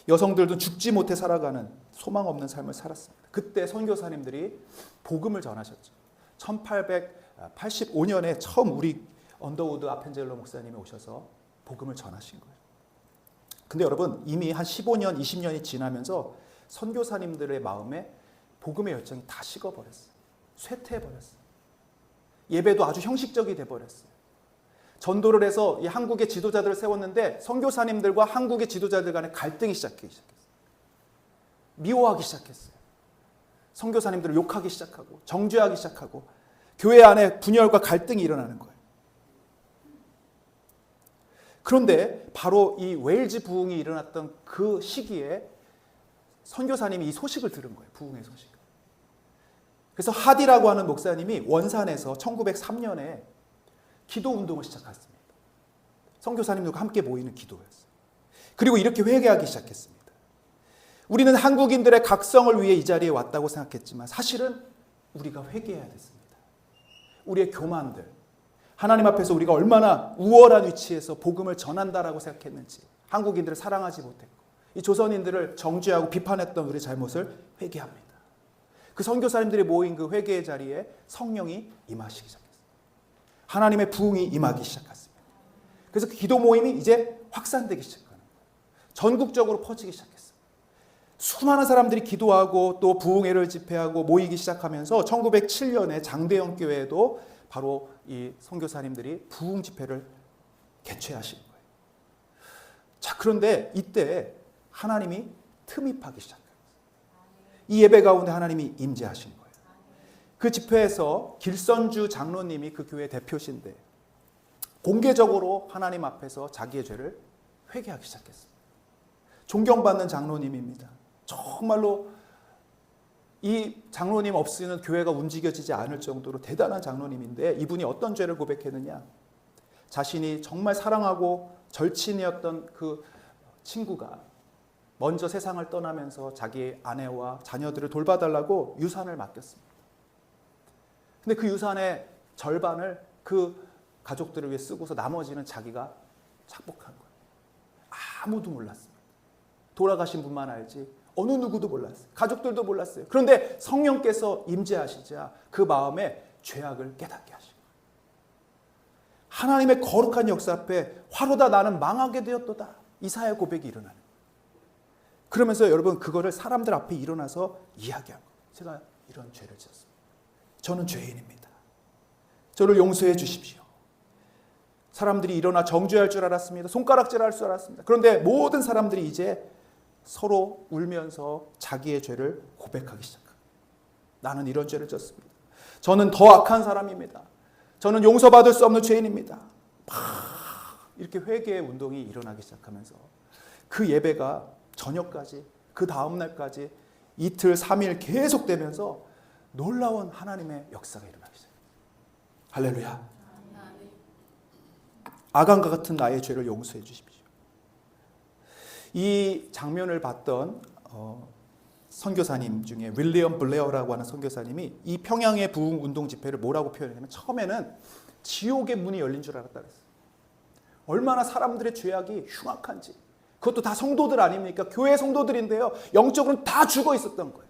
여성들도 죽지 못해 살아가는 소망 없는 삶을 살았습니다. 그때 선교사님들이 복음을 전하셨죠. 1885년에 처음 우리 언더우드 아펜젤로 목사님이 오셔서 복음을 전하신 거예요. 근데 여러분 이미 한 15년, 20년이 지나면서 선교사님들의 마음에 복음의 열정이 다 식어버렸어요. 쇠퇴해버렸어요. 예배도 아주 형식적이 돼버렸어요. 전도를 해서 이 한국의 지도자들을 세웠는데 선교사님들과 한국의 지도자들 간에 갈등이 시작했어요. 미워하기 시작했어요. 선교사님들을 욕하기 시작하고 정죄하기 시작하고 교회 안에 분열과 갈등이 일어나는 거예요. 그런데 바로 이 웨일즈 부흥이 일어났던 그 시기에 선교사님이 이 소식을 들은 거예요. 부흥의 소식을. 그래서 하디라고 하는 목사님이 원산에서 1903년에 기도 운동을 시작했습니다. 선교사님들과 함께 모이는 기도였어요. 그리고 이렇게 회개하기 시작했습니다. 우리는 한국인들의 각성을 위해 이 자리에 왔다고 생각했지만 사실은 우리가 회개해야 됐습니다. 우리의 교만들, 하나님 앞에서 우리가 얼마나 우월한 위치에서 복음을 전한다라고 생각했는지 한국인들을 사랑하지 못했고 이 조선인들을 정죄하고 비판했던 우리의 잘못을 회개합니다. 그 선교사님들이 모인 그 회개의 자리에 성령이 임하시기 시작했어요. 하나님의 부흥이 임하기 시작했습니다. 그래서 그 기도 모임이 이제 확산되기 시작하는 거예요. 전국적으로 퍼지기 시작했어요. 수많은 사람들이 기도하고 또 부흥회를 집회하고 모이기 시작하면서 1907년에 장대영 교회에도 바로 이 선교사님들이 부흥 집회를 개최하신 거예요. 자, 그런데 이때 하나님이 틈입하기 시작해요. 이 예배 가운데 하나님이 임재하신 거예요. 그 집회에서 길선주 장로님이 그 교회 대표신데 공개적으로 하나님 앞에서 자기의 죄를 회개하기 시작했습니다. 존경받는 장로님입니다. 정말로 이 장로님 없이는 교회가 움직여지지 않을 정도로 대단한 장로님인데 이분이 어떤 죄를 고백했느냐? 자신이 정말 사랑하고 절친이었던 그 친구가 먼저 세상을 떠나면서 자기 아내와 자녀들을 돌봐달라고 유산을 맡겼습니다. 근데 그 유산의 절반을 그 가족들을 위해 쓰고서 나머지는 자기가 착복한 거예요. 아무도 몰랐습니다. 돌아가신 분만 알지 어느 누구도 몰랐어요. 가족들도 몰랐어요. 그런데 성령께서 임재하시자 그 마음에 죄악을 깨닫게 하시고 하나님의 거룩한 역사 앞에 화로다 나는 망하게 되었도다. 이사야 고백이 일어나는 거예요. 그러면서 여러분 그거를 사람들 앞에 일어나서 이야기한 거예요. 제가 이런 죄를 지었습니다. 저는 죄인입니다. 저를 용서해 주십시오. 사람들이 일어나 정죄할 줄 알았습니다. 손가락질할 줄 알았습니다. 그런데 모든 사람들이 이제 서로 울면서 자기의 죄를 고백하기 시작합니다. 나는 이런 죄를 졌습니다. 저는 더 악한 사람입니다. 저는 용서받을 수 없는 죄인입니다. 막 이렇게 회개의 운동이 일어나기 시작하면서 그 예배가 저녁까지, 그 다음날까지 이틀, 3일 계속되면서 놀라운 하나님의 역사가 일어나기 시작해요. 할렐루야. 아간과 같은 나의 죄를 용서해 주십시오. 이 장면을 봤던 선교사님 중에 윌리엄 블레어라고 하는 선교사님이 이 평양의 부흥 운동 집회를 뭐라고 표현했냐면, 처음에는 지옥의 문이 열린 줄 알았다 그랬어요. 얼마나 사람들의 죄악이 흉악한지. 그것도 다 성도들 아닙니까? 교회 성도들인데요, 영적으로는 다 죽어 있었던 거예요.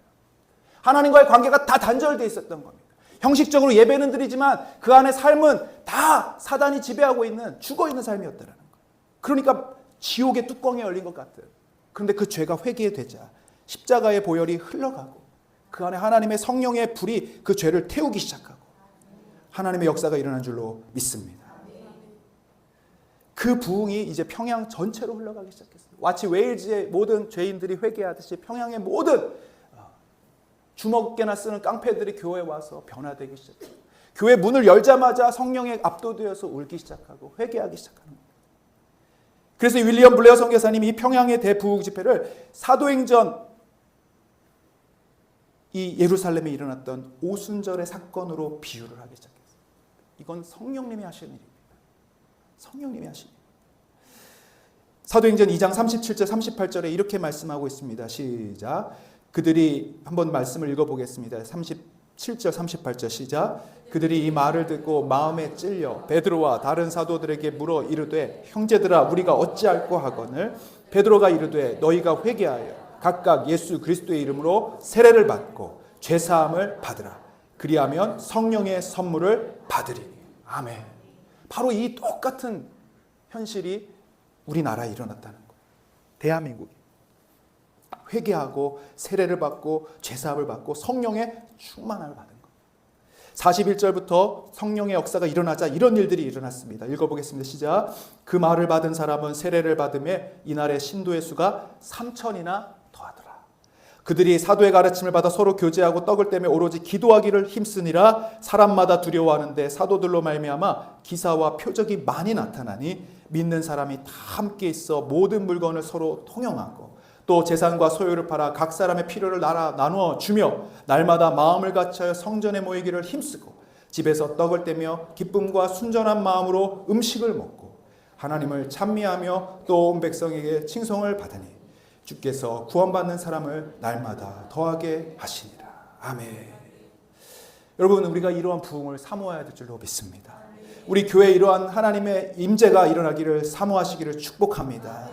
하나님과의 관계가 다 단절되어 있었던 겁니다. 형식적으로 예배는 드리지만 그 안에 삶은 다 사단이 지배하고 있는, 죽어 있는 삶이었다라는 거예요. 그러니까 지옥의 뚜껑이 열린 것 같은. 그런데 그 죄가 회개되자 십자가의 보혈이 흘러가고 그 안에 하나님의 성령의 불이 그 죄를 태우기 시작하고 하나님의 역사가 일어난 줄로 믿습니다. 그 부흥이 이제 평양 전체로 흘러가기 시작했어요. 마치 웨일즈의 모든 죄인들이 회개하듯이 평양의 모든 주먹깨나 쓰는 깡패들이 교회에 와서 변화되기 시작해요. 교회 문을 열자마자 성령에 압도되어서 울기 시작하고 회개하기 시작하는 거예요. 그래서 윌리엄 블레어 선교사님이 이 평양의 대부흥 집회를 사도행전, 이 예루살렘에 일어났던 오순절의 사건으로 비유를 하기 시작했어요. 이건 성령님이 하시는 일입니다. 성령님이 하시는 일. 사도행전 2장 37절 38절에 이렇게 말씀하고 있습니다. 시작. 그들이, 한번 말씀을 읽어보겠습니다. 37절 38절 시작. 그들이 이 말을 듣고 마음에 찔려 베드로와 다른 사도들에게 물어 이르되, 형제들아 우리가 어찌할꼬 하거늘. 베드로가 이르되, 너희가 회개하여 각각 예수 그리스도의 이름으로 세례를 받고 죄사함을 받으라. 그리하면 성령의 선물을 받으리니. 아멘. 바로 이 똑같은 현실이 우리나라에 일어났다는 거예요. 대한민국이 회개하고 세례를 받고 죄사함을 받고 성령의 충만함을 받은 거예요. 41절부터 성령의 역사가 일어나자 이런 일들이 일어났습니다. 읽어보겠습니다. 시작. 그 말을 받은 사람은 세례를 받음에 이날의 신도의 수가 3,000이나 더하더라. 그들이 사도의 가르침을 받아 서로 교제하고 떡을 떼며 오로지 기도하기를 힘쓰니라. 사람마다 두려워하는데 사도들로 말미암아 기사와 표적이 많이 나타나니 믿는 사람이 다 함께 있어 모든 물건을 서로 통용하고 또 재산과 소유를 팔아 각 사람의 필요를 나누어 주며 날마다 마음을 같이하여 성전에 모이기를 힘쓰고 집에서 떡을 떼며 기쁨과 순전한 마음으로 음식을 먹고 하나님을 찬미하며 또 온 백성에게 칭송을 받으니 주께서 구원받는 사람을 날마다 더하게 하시니라. 아멘. 여러분, 우리가 이러한 부흥을 사모해야 될 줄로 믿습니다. 우리 교회에 이러한 하나님의 임재가 일어나기를 사모하시기를 축복합니다.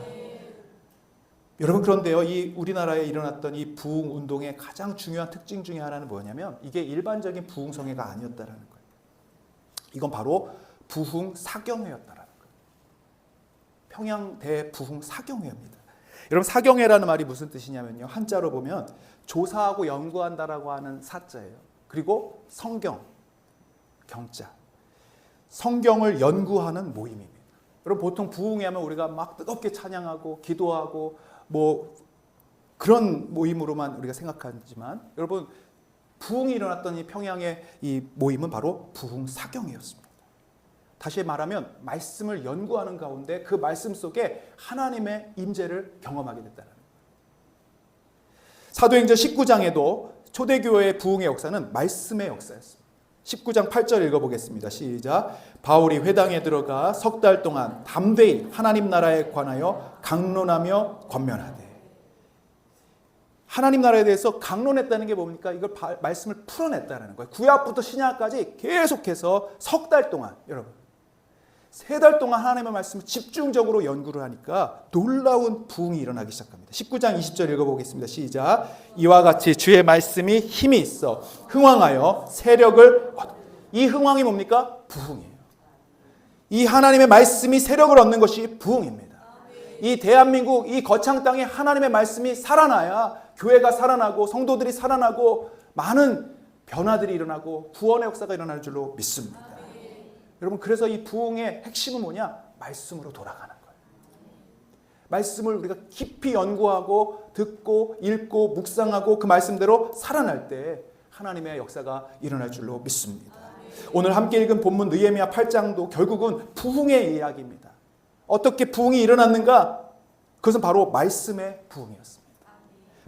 여러분, 그런데요, 이 우리나라에 일어났던 이 부흥 운동의 가장 중요한 특징 중에 하나는 뭐냐면 이게 일반적인 부흥 성회가 아니었다라는 거예요. 이건 바로 부흥 사경회였다라는 거예요. 평양 대부흥 사경회입니다. 여러분, 사경회라는 말이 무슨 뜻이냐면요, 한자로 보면 조사하고 연구한다라고 하는 사자예요. 그리고 성경, 경자, 성경을 연구하는 모임입니다. 여러분, 보통 부흥회 하면 우리가 막 뜨겁게 찬양하고 기도하고 뭐 그런 모임으로만 우리가 생각하지만, 여러분, 부흥이 일어났던 이 평양의 이 모임은 바로 부흥 사경회였습니다. 다시 말하면 말씀을 연구하는 가운데 그 말씀 속에 하나님의 임재를 경험하게 됐다는 거예요. 사도행전 19장에도 초대교회의 부흥의 역사는 말씀의 역사였습니다. 19장 8절 읽어보겠습니다. 시작. 바울이 회당에 들어가 석 달 동안 담대히 하나님 나라에 관하여 강론하며 권면하되. 하나님 나라에 대해서 강론했다는 게 뭡니까? 이걸 말씀을 풀어냈다는 거예요. 구약부터 신약까지 계속해서 석 달 동안, 여러분 3달 동안 하나님의 말씀을 집중적으로 연구를 하니까 놀라운 부흥이 일어나기 시작합니다. 19장 20절 읽어보겠습니다. 시작. 이와 같이 주의 말씀이 힘이 있어 흥왕하여 세력을 얻어. 이 흥왕이 뭡니까? 부흥이에요. 이 하나님의 말씀이 세력을 얻는 것이 부흥입니다. 이 대한민국, 이 거창 땅에 하나님의 말씀이 살아나야 교회가 살아나고 성도들이 살아나고 많은 변화들이 일어나고 구원의 역사가 일어날 줄로 믿습니다. 여러분, 그래서 이 부흥의 핵심은 뭐냐? 말씀으로 돌아가는 거예요. 말씀을 우리가 깊이 연구하고 듣고 읽고 묵상하고 그 말씀대로 살아날 때 하나님의 역사가 일어날 줄로 믿습니다. 오늘 함께 읽은 본문 느헤미야 8장도 결국은 부흥의 이야기입니다. 어떻게 부흥이 일어났는가? 그것은 바로 말씀의 부흥이었습니다.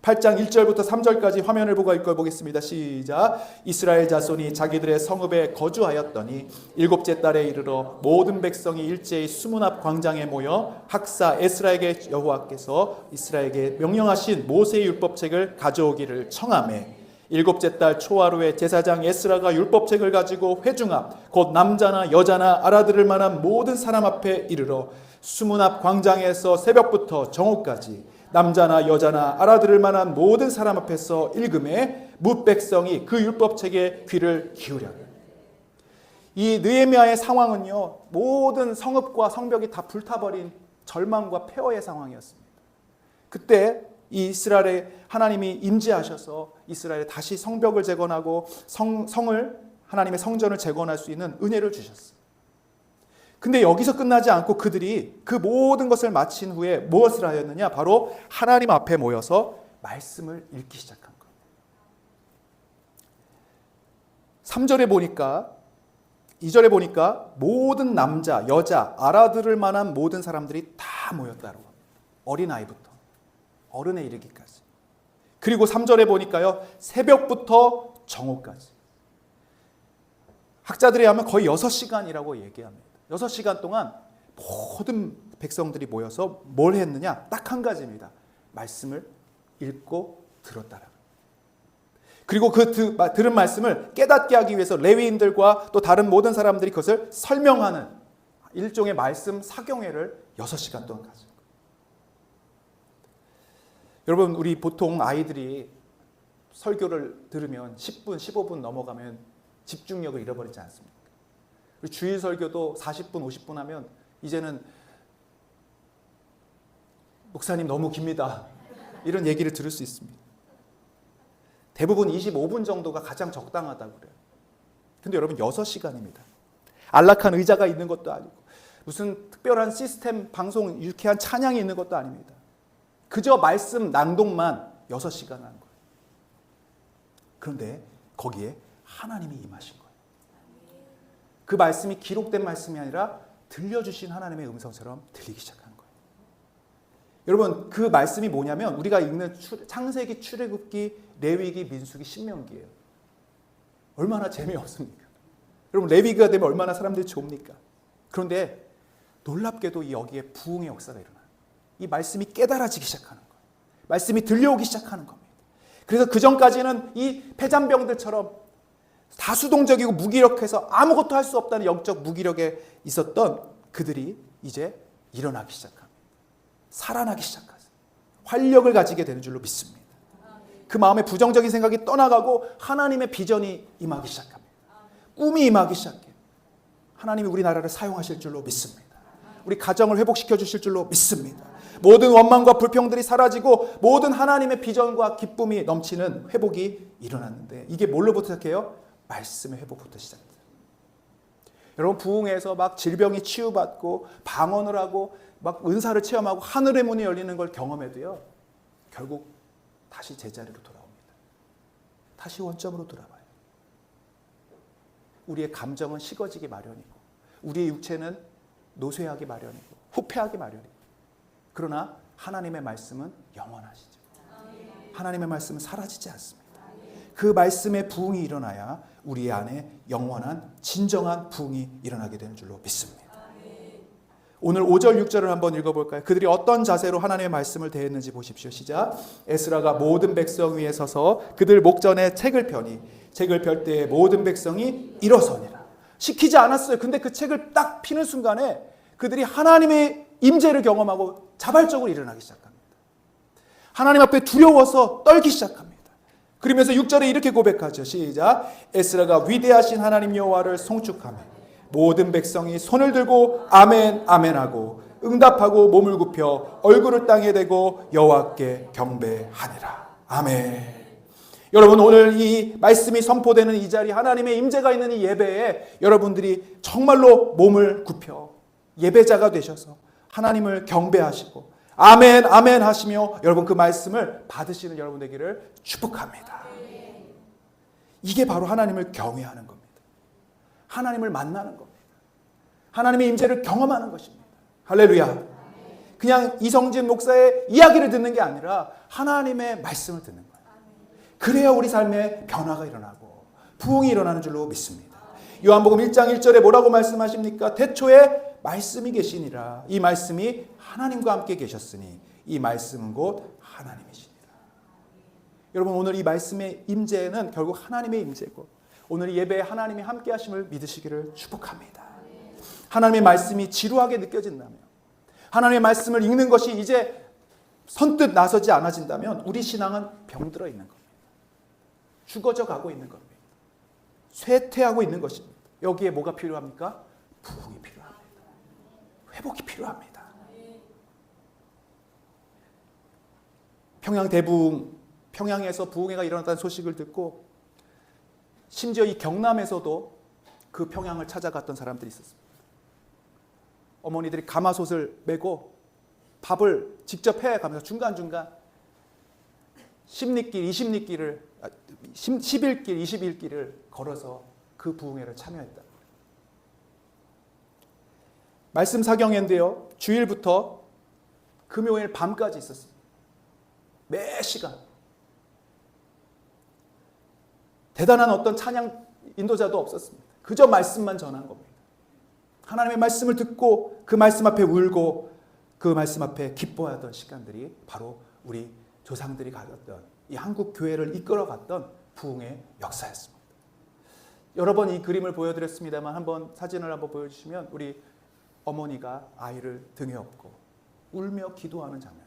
8장 1절부터 3절까지 화면을 보고 읽어보겠습니다. 시작. 이스라엘 자손이 자기들의 성읍에 거주하였더니 일곱째 달에 이르러 모든 백성이 일제히 수문 앞 광장에 모여 학사 에스라에게 여호와께서 이스라엘에게 명령하신 모세의 율법책을 가져오기를 청하매 일곱째 달 초하루에 제사장 에스라가 율법책을 가지고 회중 앞 곧 남자나 여자나 알아들을 만한 모든 사람 앞에 이르러 수문 앞 광장에서 새벽부터 정오까지 남자나 여자나 알아들을 만한 모든 사람 앞에서 읽음에 뭇 백성이 그 율법책에 귀를 기울여라. 이 느헤미야의 상황은요, 모든 성읍과 성벽이 다 불타버린 절망과 폐허의 상황이었습니다. 그때 이 이스라엘에 하나님이 임재하셔서 이스라엘에 다시 성벽을 재건하고 성을 하나님의 성전을 재건할 수 있는 은혜를 주셨어요. 근데 여기서 끝나지 않고 그들이 그 모든 것을 마친 후에 무엇을 하였느냐? 바로 하나님 앞에 모여서 말씀을 읽기 시작한 거예요. 3절에 보니까 2절에 보니까 모든 남자, 여자, 알아들을 만한 모든 사람들이 다 모였다고 합니다. 어린아이부터 어른에 이르기까지. 그리고 3절에 보니까요, 새벽부터 정오까지. 학자들에 의하면 거의 6시간이라고 얘기합니다. 6시간 동안 모든 백성들이 모여서 뭘 했느냐? 딱 한 가지입니다. 말씀을 읽고 들었다라. 그리고 그 들은 말씀을 깨닫게 하기 위해서 레위인들과 또 다른 모든 사람들이 그것을 설명하는 일종의 말씀 사경회를 6시간 동안 가진 거예요. 여러분, 우리 보통 아이들이 설교를 들으면 10분, 15분 넘어가면 집중력을 잃어버리지 않습니까? 주일 설교도 40분, 50분 하면 이제는 목사님 너무 깁니다. 이런 얘기를 들을 수 있습니다. 대부분 25분 정도가 가장 적당하다고 그래요. 근데 여러분 6시간입니다. 안락한 의자가 있는 것도 아니고 무슨 특별한 시스템, 방송, 유쾌한 찬양이 있는 것도 아닙니다. 그저 말씀 낭독만 6시간 하는 거예요. 그런데 거기에 하나님이 임하신 거예요. 그 말씀이 기록된 말씀이 아니라 들려주신 하나님의 음성처럼 들리기 시작한 거예요. 여러분, 그 말씀이 뭐냐면 우리가 읽는 창세기, 출애굽기, 레위기, 민수기, 신명기예요. 얼마나 재미없습니까? 여러분, 레위기가 되면 얼마나 사람들이 좋습니까? 그런데 놀랍게도 여기에 부흥의 역사가 일어나요. 이 말씀이 깨달아지기 시작하는 거예요. 말씀이 들려오기 시작하는 겁니다. 그래서 그 전까지는 이 패잔병들처럼 다수동적이고 무기력해서 아무것도 할 수 없다는 영적 무기력에 있었던 그들이 이제 일어나기 시작합니다. 살아나기 시작하죠. 활력을 가지게 되는 줄로 믿습니다. 그 마음에 부정적인 생각이 떠나가고 하나님의 비전이 임하기 시작합니다. 꿈이 임하기 시작해요. 하나님이 우리나라를 사용하실 줄로 믿습니다. 우리 가정을 회복시켜 주실 줄로 믿습니다. 모든 원망과 불평들이 사라지고 모든 하나님의 비전과 기쁨이 넘치는 회복이 일어났는데 이게 뭘로부터 시작해요? 말씀의 회복부터 시작돼요. 여러분, 부흥회에서 막 질병이 치유받고 방언을 하고 막 은사를 체험하고 하늘의 문이 열리는 걸 경험해도요, 결국 다시 제자리로 돌아옵니다. 다시 원점으로 돌아와요. 우리의 감정은 식어지기 마련이고 우리의 육체는 노쇠하기 마련이고 후패하기 마련이고, 그러나 하나님의 말씀은 영원하시죠. 하나님의 말씀은 사라지지 않습니다. 그 말씀의 부흥이 일어나야 우리 안에 영원한 진정한 부흥이 일어나게 되는 줄로 믿습니다. 오늘 5절 6절을 한번 읽어볼까요? 그들이 어떤 자세로 하나님의 말씀을 대했는지 보십시오. 시작. 에스라가 모든 백성 위에 서서 그들 목전에 책을 펴니 책을 펼 때에 모든 백성이 일어서니라. 시키지 않았어요. 근데 그 책을 딱 피는 순간에 그들이 하나님의 임재를 경험하고 자발적으로 일어나기 시작합니다. 하나님 앞에 두려워서 떨기 시작합니다. 그러면서 6절에 이렇게 고백하죠. 시작. 에스라가 위대하신 하나님 여호와를 송축하며 모든 백성이 손을 들고 아멘 아멘 하고 응답하고 몸을 굽혀 얼굴을 땅에 대고 여호와께 경배하니라. 아멘. 여러분, 오늘 이 말씀이 선포되는 이 자리, 하나님의 임재가 있는 이 예배에 여러분들이 정말로 몸을 굽혀 예배자가 되셔서 하나님을 경배하시고 아멘 아멘 하시며 여러분 그 말씀을 받으시는 여러분 되기를 축복합니다. 이게 바로 하나님을 경외하는 겁니다. 하나님을 만나는 겁니다. 하나님의 임재를 경험하는 것입니다. 할렐루야. 그냥 이성진 목사의 이야기를 듣는 게 아니라 하나님의 말씀을 듣는 거예요. 그래야 우리 삶에 변화가 일어나고 부흥이 일어나는 줄로 믿습니다. 요한복음 1장 1절에 뭐라고 말씀하십니까? 태초에 말씀이 계시니라. 이 말씀이 하나님과 함께 계셨으니 이 말씀은 곧 하나님이시니라. 여러분, 오늘 이 말씀의 임재는 결국 하나님의 임재고, 오늘 이 예배에 하나님이 함께 하심을 믿으시기를 축복합니다. 하나님의 말씀이 지루하게 느껴진다면, 하나님의 말씀을 읽는 것이 이제 선뜻 나서지 않아진다면 우리 신앙은 병들어 있는 겁니다. 죽어져 가고 있는 겁니다. 쇠퇴하고 있는 것입니다. 여기에 뭐가 필요합니까? 부흥이 필요합니다. 회복이 필요합니다. 평양 대부흥, 평양에서 부흥회가 일어났다는 소식을 듣고 심지어 이 경남에서도 그 평양을 찾아갔던 사람들이 있었습니다. 어머니들이 가마솥을 메고 밥을 직접 해가면서 중간중간 10리길, 20리길을 11길, 21길을 걸어서 그 부흥회를 참여했다. 말씀 사경회인데요, 주일부터 금요일 밤까지 있었습니다. 매 시간. 대단한 어떤 찬양 인도자도 없었습니다. 그저 말씀만 전한 겁니다. 하나님의 말씀을 듣고 그 말씀 앞에 울고 그 말씀 앞에 기뻐하던 시간들이 바로 우리 조상들이 가졌던 이 한국 교회를 이끌어갔던 부흥의 역사였습니다. 여러 번 이 그림을 보여드렸습니다만 한번 사진을 한번 보여주시면 우리 어머니가 아이를 등에 업고 울며 기도하는 장면.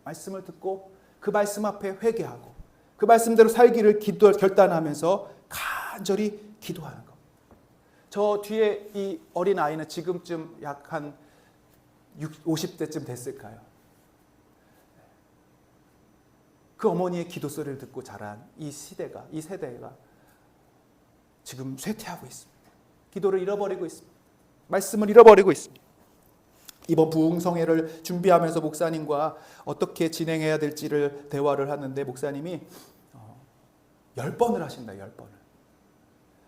말씀을 듣고 그 말씀 앞에 회개하고 그 말씀대로 살기를 결단하면서 간절히 기도하는 겁니다. 저 뒤에 이 어린 아이는 지금쯤 약 한 50대쯤 됐을까요? 그 어머니의 기도 소리를 듣고 자란 이 세대가 지금 쇠퇴하고 있습니다. 기도를 잃어버리고 있습니다. 말씀을 잃어버리고 있습니다. 이번 부흥성회를 준비하면서 목사님과 어떻게 진행해야 될지를 대화를 하는데 목사님이 10번을 하신다. 10번을.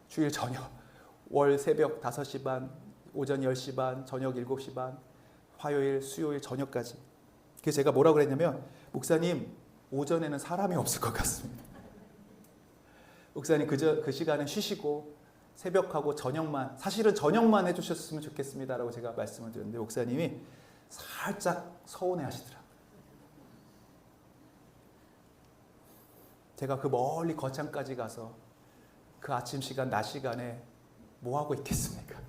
주일 저녁, 월 새벽 5시 반, 오전 10시 반, 저녁 7시 반, 화요일, 수요일 저녁까지. 그래서 제가 뭐라고 그랬냐면 목사님, 오전에는 사람이 없을 것 같습니다. 목사님 그 시간은 쉬시고 새벽하고 저녁만, 사실은 저녁만 해주셨으면 좋겠습니다라고 제가 말씀을 드렸는데 목사님이 살짝 서운해 하시더라고요. 제가 그 멀리 거창까지 가서 그 아침 시간, 낮 시간에 뭐 하고 있겠습니까?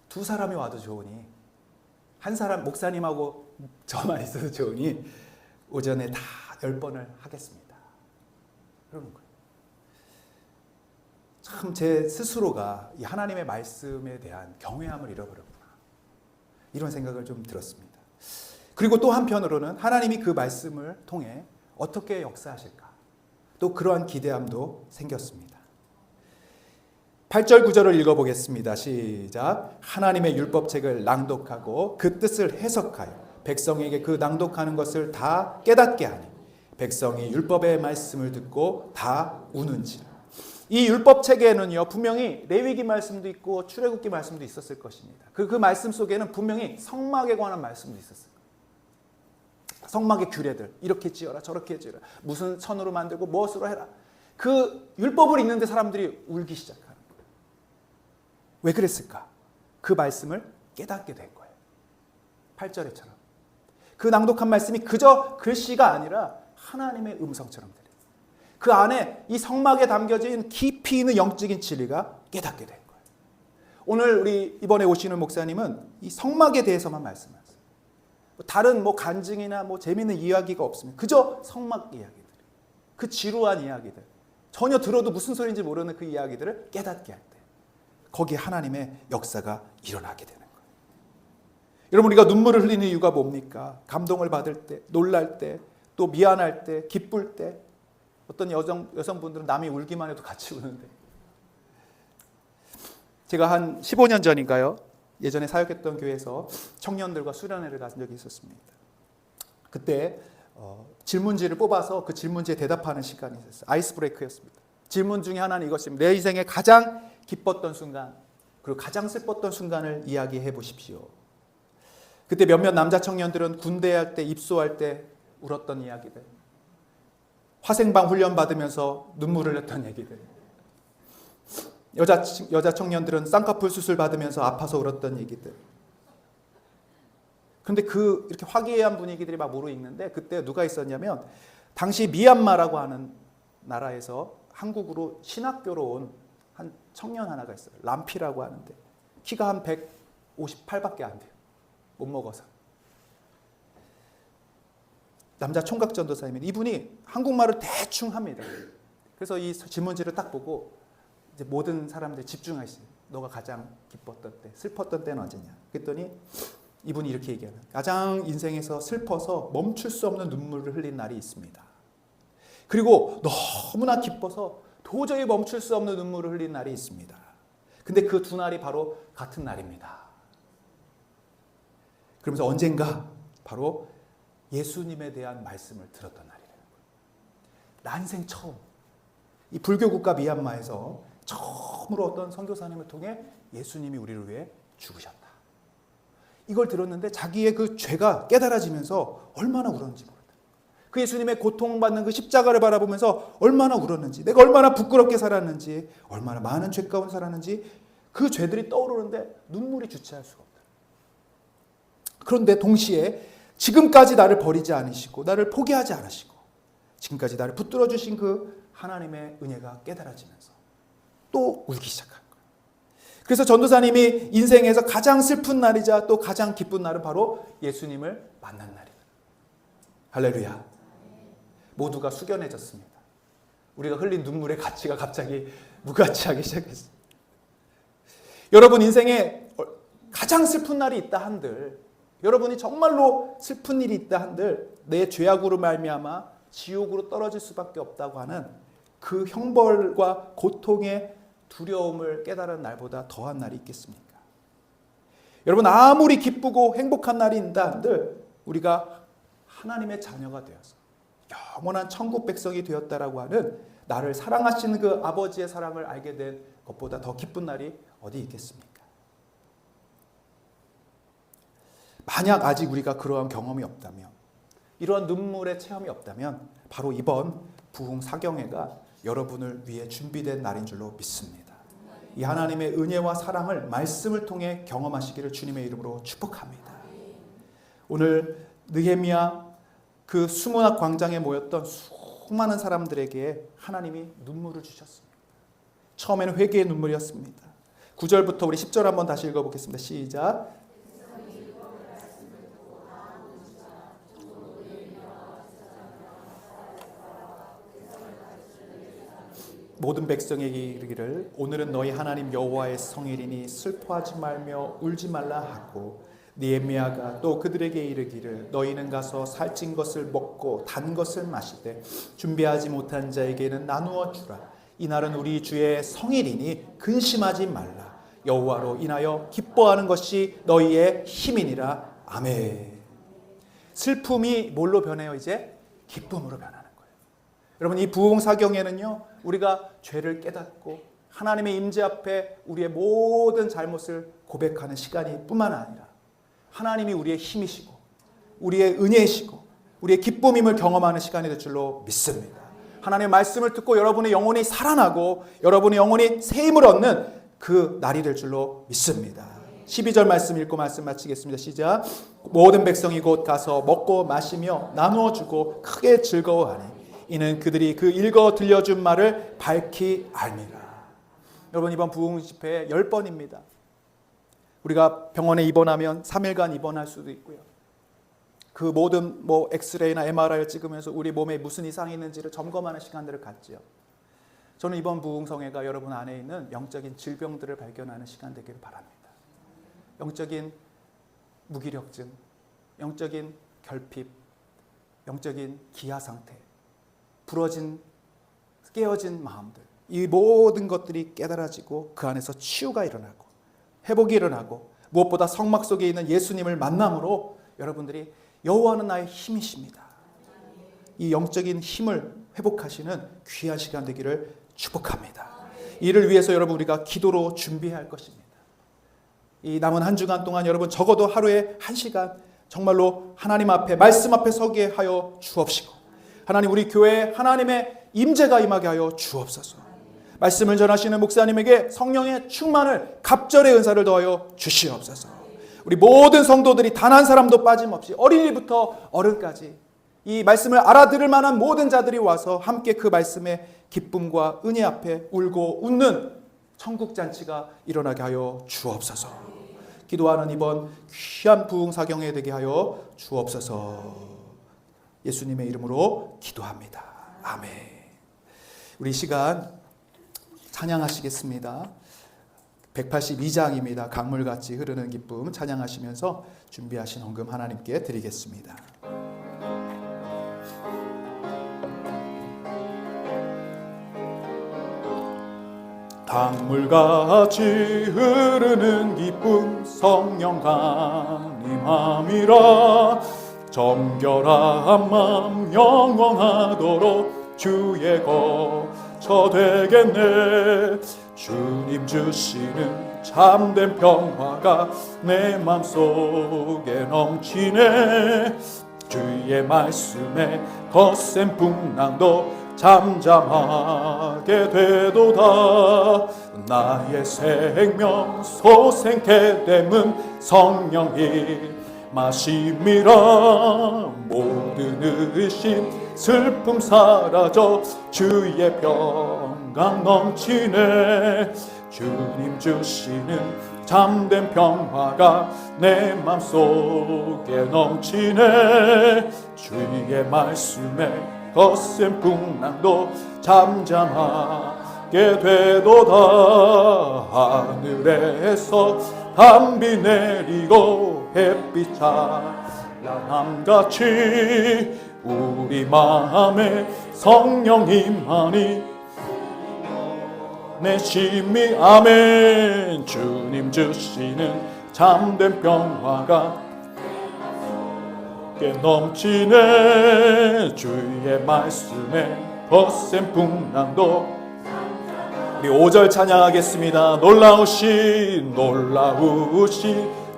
두 사람이 와도 좋으니, 한 사람 목사님하고 저만 있어도 좋으니 오전에 다 10번을 하겠습니다. 그러는 거예요. 참 제 스스로가 이 하나님의 말씀에 대한 경외함을 잃어버렸구나. 이런 생각을 좀 들었습니다. 그리고 또 한편으로는 하나님이 그 말씀을 통해 어떻게 역사하실까? 또 그러한 기대함도 생겼습니다. 8절 9절을 읽어보겠습니다. 시작. 하나님의 율법책을 낭독하고 그 뜻을 해석하여 백성에게 그 낭독하는 것을 다 깨닫게 하니 백성이 율법의 말씀을 듣고 다 우는지라. 이 율법책에는요 분명히 레위기 말씀도 있고 출애굽기 말씀도 있었을 것입니다. 그 말씀 속에는 분명히 성막에 관한 말씀도 있었어요. 성막의 규례들, 이렇게 지어라 저렇게 지어라, 무슨 천으로 만들고 무엇으로 해라. 그 율법을 읽는데 사람들이 울기 시작하는 거예요. 왜 그랬을까? 그 말씀을 깨닫게 된 거예요. 8절에처럼 그 낭독한 말씀이 그저 글씨가 아니라 하나님의 음성처럼 들려요. 그 안에 이 성막에 담겨진 깊이 있는 영적인 진리가 깨닫게 된 거예요. 오늘 우리 이번에 오시는 목사님은 이 성막에 대해서만 말씀하세요. 다른 간증이나 재미있는 이야기가 없습니다. 그저 성막 이야기들, 그 지루한 이야기들, 전혀 들어도 무슨 소리인지 모르는 그 이야기들을 깨닫게 할 때 거기에 하나님의 역사가 일어나게 되는 거예요. 여러분, 우리가 눈물을 흘리는 이유가 뭡니까? 감동을 받을 때, 놀랄 때, 또 미안할 때, 기쁠 때. 어떤 여성분들은 남이 울기만 해도 같이 우는데, 제가 한 15년 전인가요? 예전에 사역했던 교회에서 청년들과 수련회를 가진 적이 있었습니다. 그때 질문지를 뽑아서 그 질문지에 대답하는 시간이 있었어요. 아이스 브레이크였습니다. 질문 중에 하나는 이것입니다. 내 인생에 가장 기뻤던 순간, 그리고 가장 슬펐던 순간을 이야기해 보십시오. 그때 몇몇 남자 청년들은 군대 할 때, 입소할 때 울었던 이야기들, 화생방 훈련 받으면서 눈물을 냈던 얘기들, 여자 청년들은 쌍꺼풀 수술 받으면서 아파서 울었던 얘기들. 그런데 이렇게 화기애애한 분위기들이 막 무르익는데, 그때 누가 있었냐면 당시 미얀마라고 하는 나라에서 한국으로 신학교로 온 한 청년 하나가 있어요. 람피라고 하는데 키가 한 158밖에 안 돼요. 못 먹어서. 남자 총각 전도사님인데 이분이 한국말을 대충 합니다. 그래서 이 질문지를 딱 보고 이제 모든 사람들이 집중하시죠. 너가 가장 기뻤던 때, 슬펐던 때는 언제냐? 그랬더니 이분이 이렇게 얘기하는, 가장 인생에서 슬퍼서 멈출 수 없는 눈물을 흘린 날이 있습니다. 그리고 너무나 기뻐서 도저히 멈출 수 없는 눈물을 흘린 날이 있습니다. 근데 그 두 날이 바로 같은 날입니다. 그러면서 언젠가 바로 예수님에 대한 말씀을 들었던 날이라는 거예요. 난생 처음 이 불교 국가 미얀마에서 처음으로 어떤 선교사님을 통해 예수님이 우리를 위해 죽으셨다. 이걸 들었는데 자기의 그 죄가 깨달아지면서 얼마나 울었는지 모르겠다. 그 예수님의 고통받는 그 십자가를 바라보면서 얼마나 울었는지, 내가 얼마나 부끄럽게 살았는지, 얼마나 많은 죄 가운데 살았는지 그 죄들이 떠오르는데 눈물이 주체할 수가 없다. 그런데 동시에 지금까지 나를 버리지 않으시고 나를 포기하지 않으시고 지금까지 나를 붙들어 주신 그 하나님의 은혜가 깨달아지면서 또 울기 시작한 거예요. 그래서 전도사님이 인생에서 가장 슬픈 날이자 또 가장 기쁜 날은 바로 예수님을 만난 날이다. 할렐루야. 모두가 숙연해졌습니다. 우리가 흘린 눈물의 가치가 갑자기 무가치하기 시작했어요. 여러분 인생에 가장 슬픈 날이 있다 한들, 여러분이 정말로 슬픈 일이 있다 한들 내 죄악으로 말미암아 지옥으로 떨어질 수밖에 없다고 하는 그 형벌과 고통의 두려움을 깨달은 날보다 더한 날이 있겠습니까? 여러분 아무리 기쁘고 행복한 날이 있다 한들 우리가 하나님의 자녀가 되어서 영원한 천국 백성이 되었다라고 하는 나를 사랑하시는 그 아버지의 사랑을 알게 된 것보다 더 기쁜 날이 어디 있겠습니까? 만약 아직 우리가 그러한 경험이 없다면, 이러한 눈물의 체험이 없다면 바로 이번 부흥 사경회가 여러분을 위해 준비된 날인 줄로 믿습니다. 이 하나님의 은혜와 사랑을 말씀을 통해 경험하시기를 주님의 이름으로 축복합니다. 오늘 느헤미야 그 수문학 광장에 모였던 수많은 사람들에게 하나님이 눈물을 주셨습니다. 처음에는 회개의 눈물이었습니다. 9절부터 우리 10절 한번 다시 읽어보겠습니다. 시작. 모든 백성에게 이르기를 오늘은 너희 하나님 여호와의 성일이니 슬퍼하지 말며 울지 말라 하고, 느헤미야가 또 그들에게 이르기를 너희는 가서 살찐 것을 먹고 단 것을 마시되 준비하지 못한 자에게는 나누어 주라. 이날은 우리 주의 성일이니 근심하지 말라. 여호와로 인하여 기뻐하는 것이 너희의 힘이니라. 아멘. 슬픔이 뭘로 변해요? 이제 기쁨으로 변하는 거예요. 여러분 이 부흥 사경에는요, 우리가 죄를 깨닫고 하나님의 임재 앞에 우리의 모든 잘못을 고백하는 시간이 뿐만 아니라 하나님이 우리의 힘이시고 우리의 은혜이시고 우리의 기쁨임을 경험하는 시간이 될 줄로 믿습니다. 하나님의 말씀을 듣고 여러분의 영혼이 살아나고 여러분의 영혼이 새 힘을 얻는 그 날이 될 줄로 믿습니다. 12절 말씀 읽고 말씀 마치겠습니다. 시작. 모든 백성이 곧 가서 먹고 마시며 나누어 주고 크게 즐거워하니 이는 그들이 그 읽어 들려준 말을 밝히 알미라. 여러분 이번 부흥 집회 10번입니다. 우리가 병원에 입원하면 3일간 입원할 수도 있고요. 그 모든 엑스레이나 MRI를 찍으면서 우리 몸에 무슨 이상이 있는지를 점검하는 시간들을 갖지요. 저는 이번 부흥성회가 여러분 안에 있는 영적인 질병들을 발견하는 시간 되기를 바랍니다. 영적인 무기력증, 영적인 결핍, 영적인 기아 상태, 부러진 깨어진 마음들, 이 모든 것들이 깨달아지고 그 안에서 치유가 일어나고 회복이 일어나고 무엇보다 성막 속에 있는 예수님을 만남으로 여러분들이 여호와는 나의 힘이십니다. 이 영적인 힘을 회복하시는 귀한 시간 되기를 축복합니다. 이를 위해서 여러분 우리가 기도로 준비해야 할 것입니다. 이 남은 한 주간 동안 여러분 적어도 하루에 1시간 정말로 하나님 앞에 말씀 앞에 서게 하여 주옵시고, 하나님 우리 교회에 하나님의 임재가 임하게 하여 주옵소서. 말씀을 전하시는 목사님에게 성령의 충만을, 갑절의 은사를 더하여 주시옵소서. 우리 모든 성도들이 단 한 사람도 빠짐없이 어린이부터 어른까지 이 말씀을 알아들을 만한 모든 자들이 와서 함께 그 말씀의 기쁨과 은혜 앞에 울고 웃는 천국잔치가 일어나게 하여 주옵소서. 기도하는 이번 귀한 부흥사경에 되게 하여 주옵소서. 예수님의 이름으로 기도합니다. 아멘. 우리 시간 찬양하시겠습니다. 182장입니다. 강물같이 흐르는 기쁨 찬양하시면서 준비하신 헌금 하나님께 드리겠습니다. 강물같이 흐르는 기쁨 성령 강림함이라. 정결한 마음 영원하도록 주의 거처 되겠네. 주님 주시는 참된 평화가 내 맘속에 넘치네. 주의 말씀에 거센 풍랑도 잠잠하게 되도다. 나의 생명 소생케 됨은 성령이 마심이라. 모든 의심 슬픔 사라져 주의 평강 넘치네. 주님 주시는 참된 평화가 내 맘속에 넘치네. 주의 말씀에 거센 풍랑도 잠잠하게 되도다. 하늘에서 단비 내리고 햇빛 찬란함같이 우리 마음에 성령 임하니 내 심히 아멘. 주님 주시는 참된 평화가 넘치네. 주의 말씀에 거센 풍랑도. 우리 5절 찬양하겠습니다. 놀라우신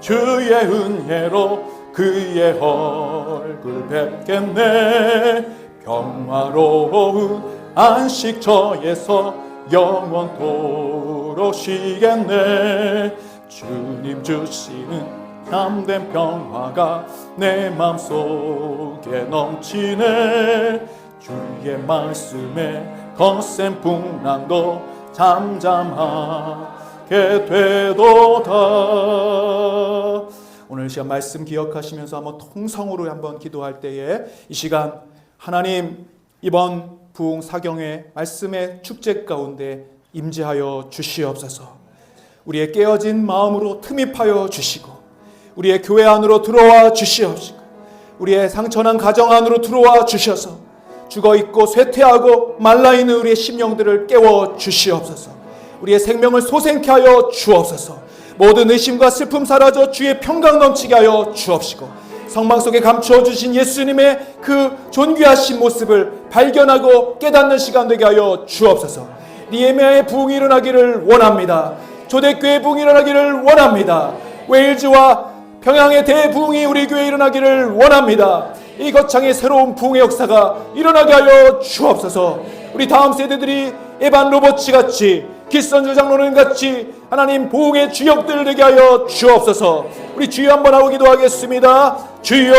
주의 은혜로 그의 얼굴 뵙겠네. 평화로운 안식처에서 영원토록 쉬겠네. 주님 주시는 참된 평화가 내 맘속에 넘치네. 주의 말씀에 거센 풍랑도 잠잠하게 되도다. 오늘 시간 말씀 기억하시면서 한번 통성으로 한번 기도할 때에 이 시간 하나님 이번 부흥 사경의 말씀의 축제 가운데 임재하여 주시옵소서. 우리의 깨어진 마음으로 틈입하여 주시고 우리의 교회 안으로 들어와 주시옵시고 우리의 상처난 가정 안으로 들어와 주셔서 죽어있고 쇠퇴하고 말라있는 우리의 심령들을 깨워 주시옵소서. 우리의 생명을 소생케 하여 주옵소서. 모든 의심과 슬픔 사라져 주의 평강 넘치게 하여 주옵시고 성막 속에 감추어 주신 예수님의 그 존귀하신 모습을 발견하고 깨닫는 시간 되게 하여 주옵소서. 니에미아의 부흥이 일어나기를 원합니다. 초대교회의 부흥이 일어나기를 원합니다. 웨일즈와 평양의 대부흥이 우리 교회에 일어나기를 원합니다. 이 거창의 새로운 부흥의 역사가 일어나게 하여 주옵소서. 우리 다음 세대들이 에반 로버츠 같이 기선주 장로님 같이 하나님 부흥의 주역들 되게 하여 주옵소서. 우리 주여 한번 하고 기도하겠습니다. 주여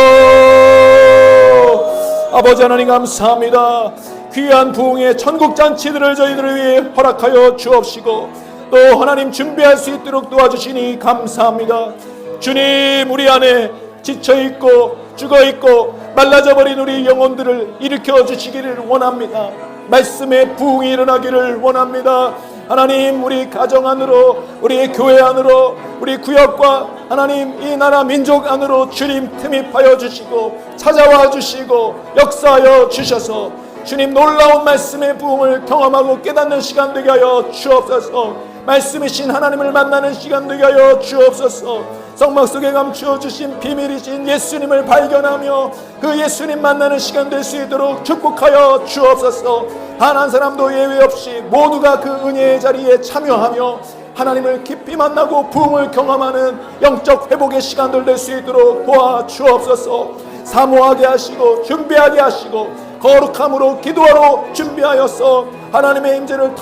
아버지 하나님 감사합니다. 귀한 부흥의 천국잔치들을 저희들을 위해 허락하여 주옵시고 또 하나님 준비할 수 있도록 도와주시니 감사합니다. 주님 우리 안에 지쳐있고 죽어있고 말라져버린 우리 영혼들을 일으켜 주시기를 원합니다. 말씀의 부흥이 일어나기를 원합니다. 하나님 우리 가정 안으로 우리 교회 안으로 우리 구역과 하나님 이 나라 민족 안으로 주님 틈입하여 주시고 찾아와 주시고 역사하여 주셔서 주님 놀라운 말씀의 부흥을 경험하고 깨닫는 시간 되게 하여 주옵소서. 말씀이신 하나님을 만나는 시간 되게 하여 주옵소서. 성막 속에 감추어 주신 비밀이신 예수님을 발견하며 그 예수님 만나는 시간 될 수 있도록 축복하여 주옵소서. 단 한 사람도 예외 없이 모두가 그 은혜의 자리에 참여하며 하나님을 깊이 만나고 부흥을 경험하는 영적 회복의 시간들 될 수 있도록 도와주옵소서. 사모하게 하시고 준비하게 하시고 거룩함으로 기도하러 준비하여서 하나님의 임재를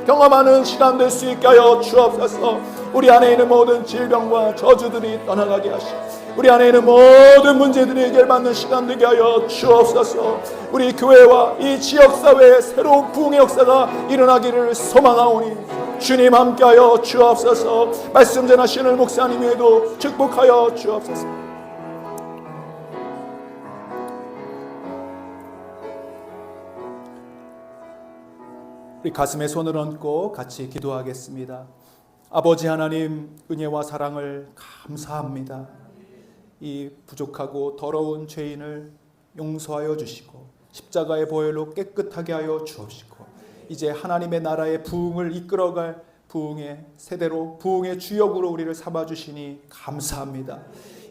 경험하는 시간 될 수 있게 하여 주옵소서. 우리 안에 있는 모든 질병과 저주들이 떠나가게 하시고 우리 안에 있는 모든 문제들이 해결받는 시간 되게 하여 주옵소서. 우리 교회와 이 지역사회에 새로운 부흥의 역사가 일어나기를 소망하오니 주님 함께하여 주옵소서. 말씀 전하시는 목사님에도 축복하여 주옵소서. 우리 가슴에 손을 얹고 같이 기도하겠습니다. 아버지 하나님, 은혜와 사랑을 감사합니다. 이 부족하고 더러운 죄인을 용서하여 주시고 십자가의 보혈로 깨끗하게 하여 주옵시고 이제 하나님의 나라의 부흥을 이끌어갈 부흥의 세대로 부흥의 주역으로 우리를 삼아주시니 감사합니다.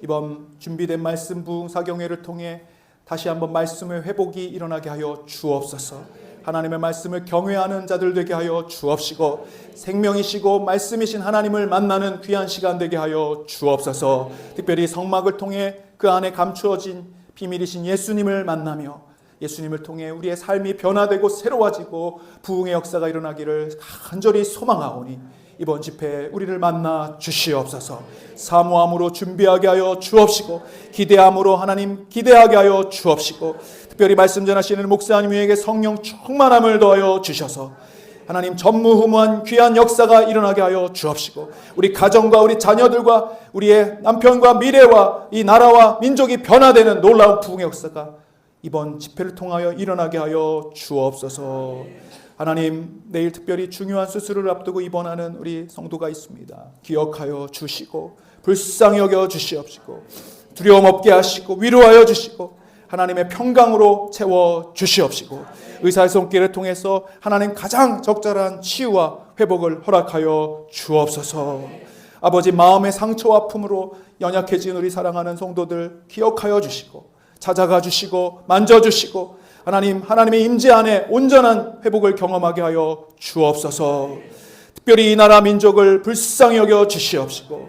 이번 준비된 말씀 부흥 사경회를 통해 다시 한번 말씀의 회복이 일어나게 하여 주옵소서. 하나님의 말씀을 경외하는 자들 되게 하여 주옵시고 생명이시고 말씀이신 하나님을 만나는 귀한 시간 되게 하여 주옵소서. 특별히 성막을 통해 그 안에 감추어진 비밀이신 예수님을 만나며 예수님을 통해 우리의 삶이 변화되고 새로워지고 부흥의 역사가 일어나기를 간절히 소망하오니 이번 집회에 우리를 만나 주시옵소서. 사모함으로 준비하게 하여 주옵시고 기대함으로 하나님 기대하게 하여 주옵시고 특별히 말씀 전하시는 목사님에게 성령 충만함을 더하여 주셔서 하나님 전무후무한 귀한 역사가 일어나게 하여 주옵시고 우리 가정과 우리 자녀들과 우리의 남편과 미래와 이 나라와 민족이 변화되는 놀라운 부흥의 역사가 이번 집회를 통하여 일어나게 하여 주옵소서. 하나님, 내일 특별히 중요한 수술을 앞두고 입원하는 우리 성도가 있습니다. 기억하여 주시고 불쌍히 여겨 주시옵시고 두려움 없게 하시고 위로하여 주시고 하나님의 평강으로 채워 주시옵시고 의사의 손길을 통해서 하나님 가장 적절한 치유와 회복을 허락하여 주옵소서. 아버지, 마음의 상처와 아픔으로 연약해진 우리 사랑하는 성도들 기억하여 주시고 찾아가 주시고 만져주시고 하나님의 임재 안에 온전한 회복을 경험하게 하여 주옵소서. 특별히 이 나라 민족을 불쌍히 여겨 주시옵시고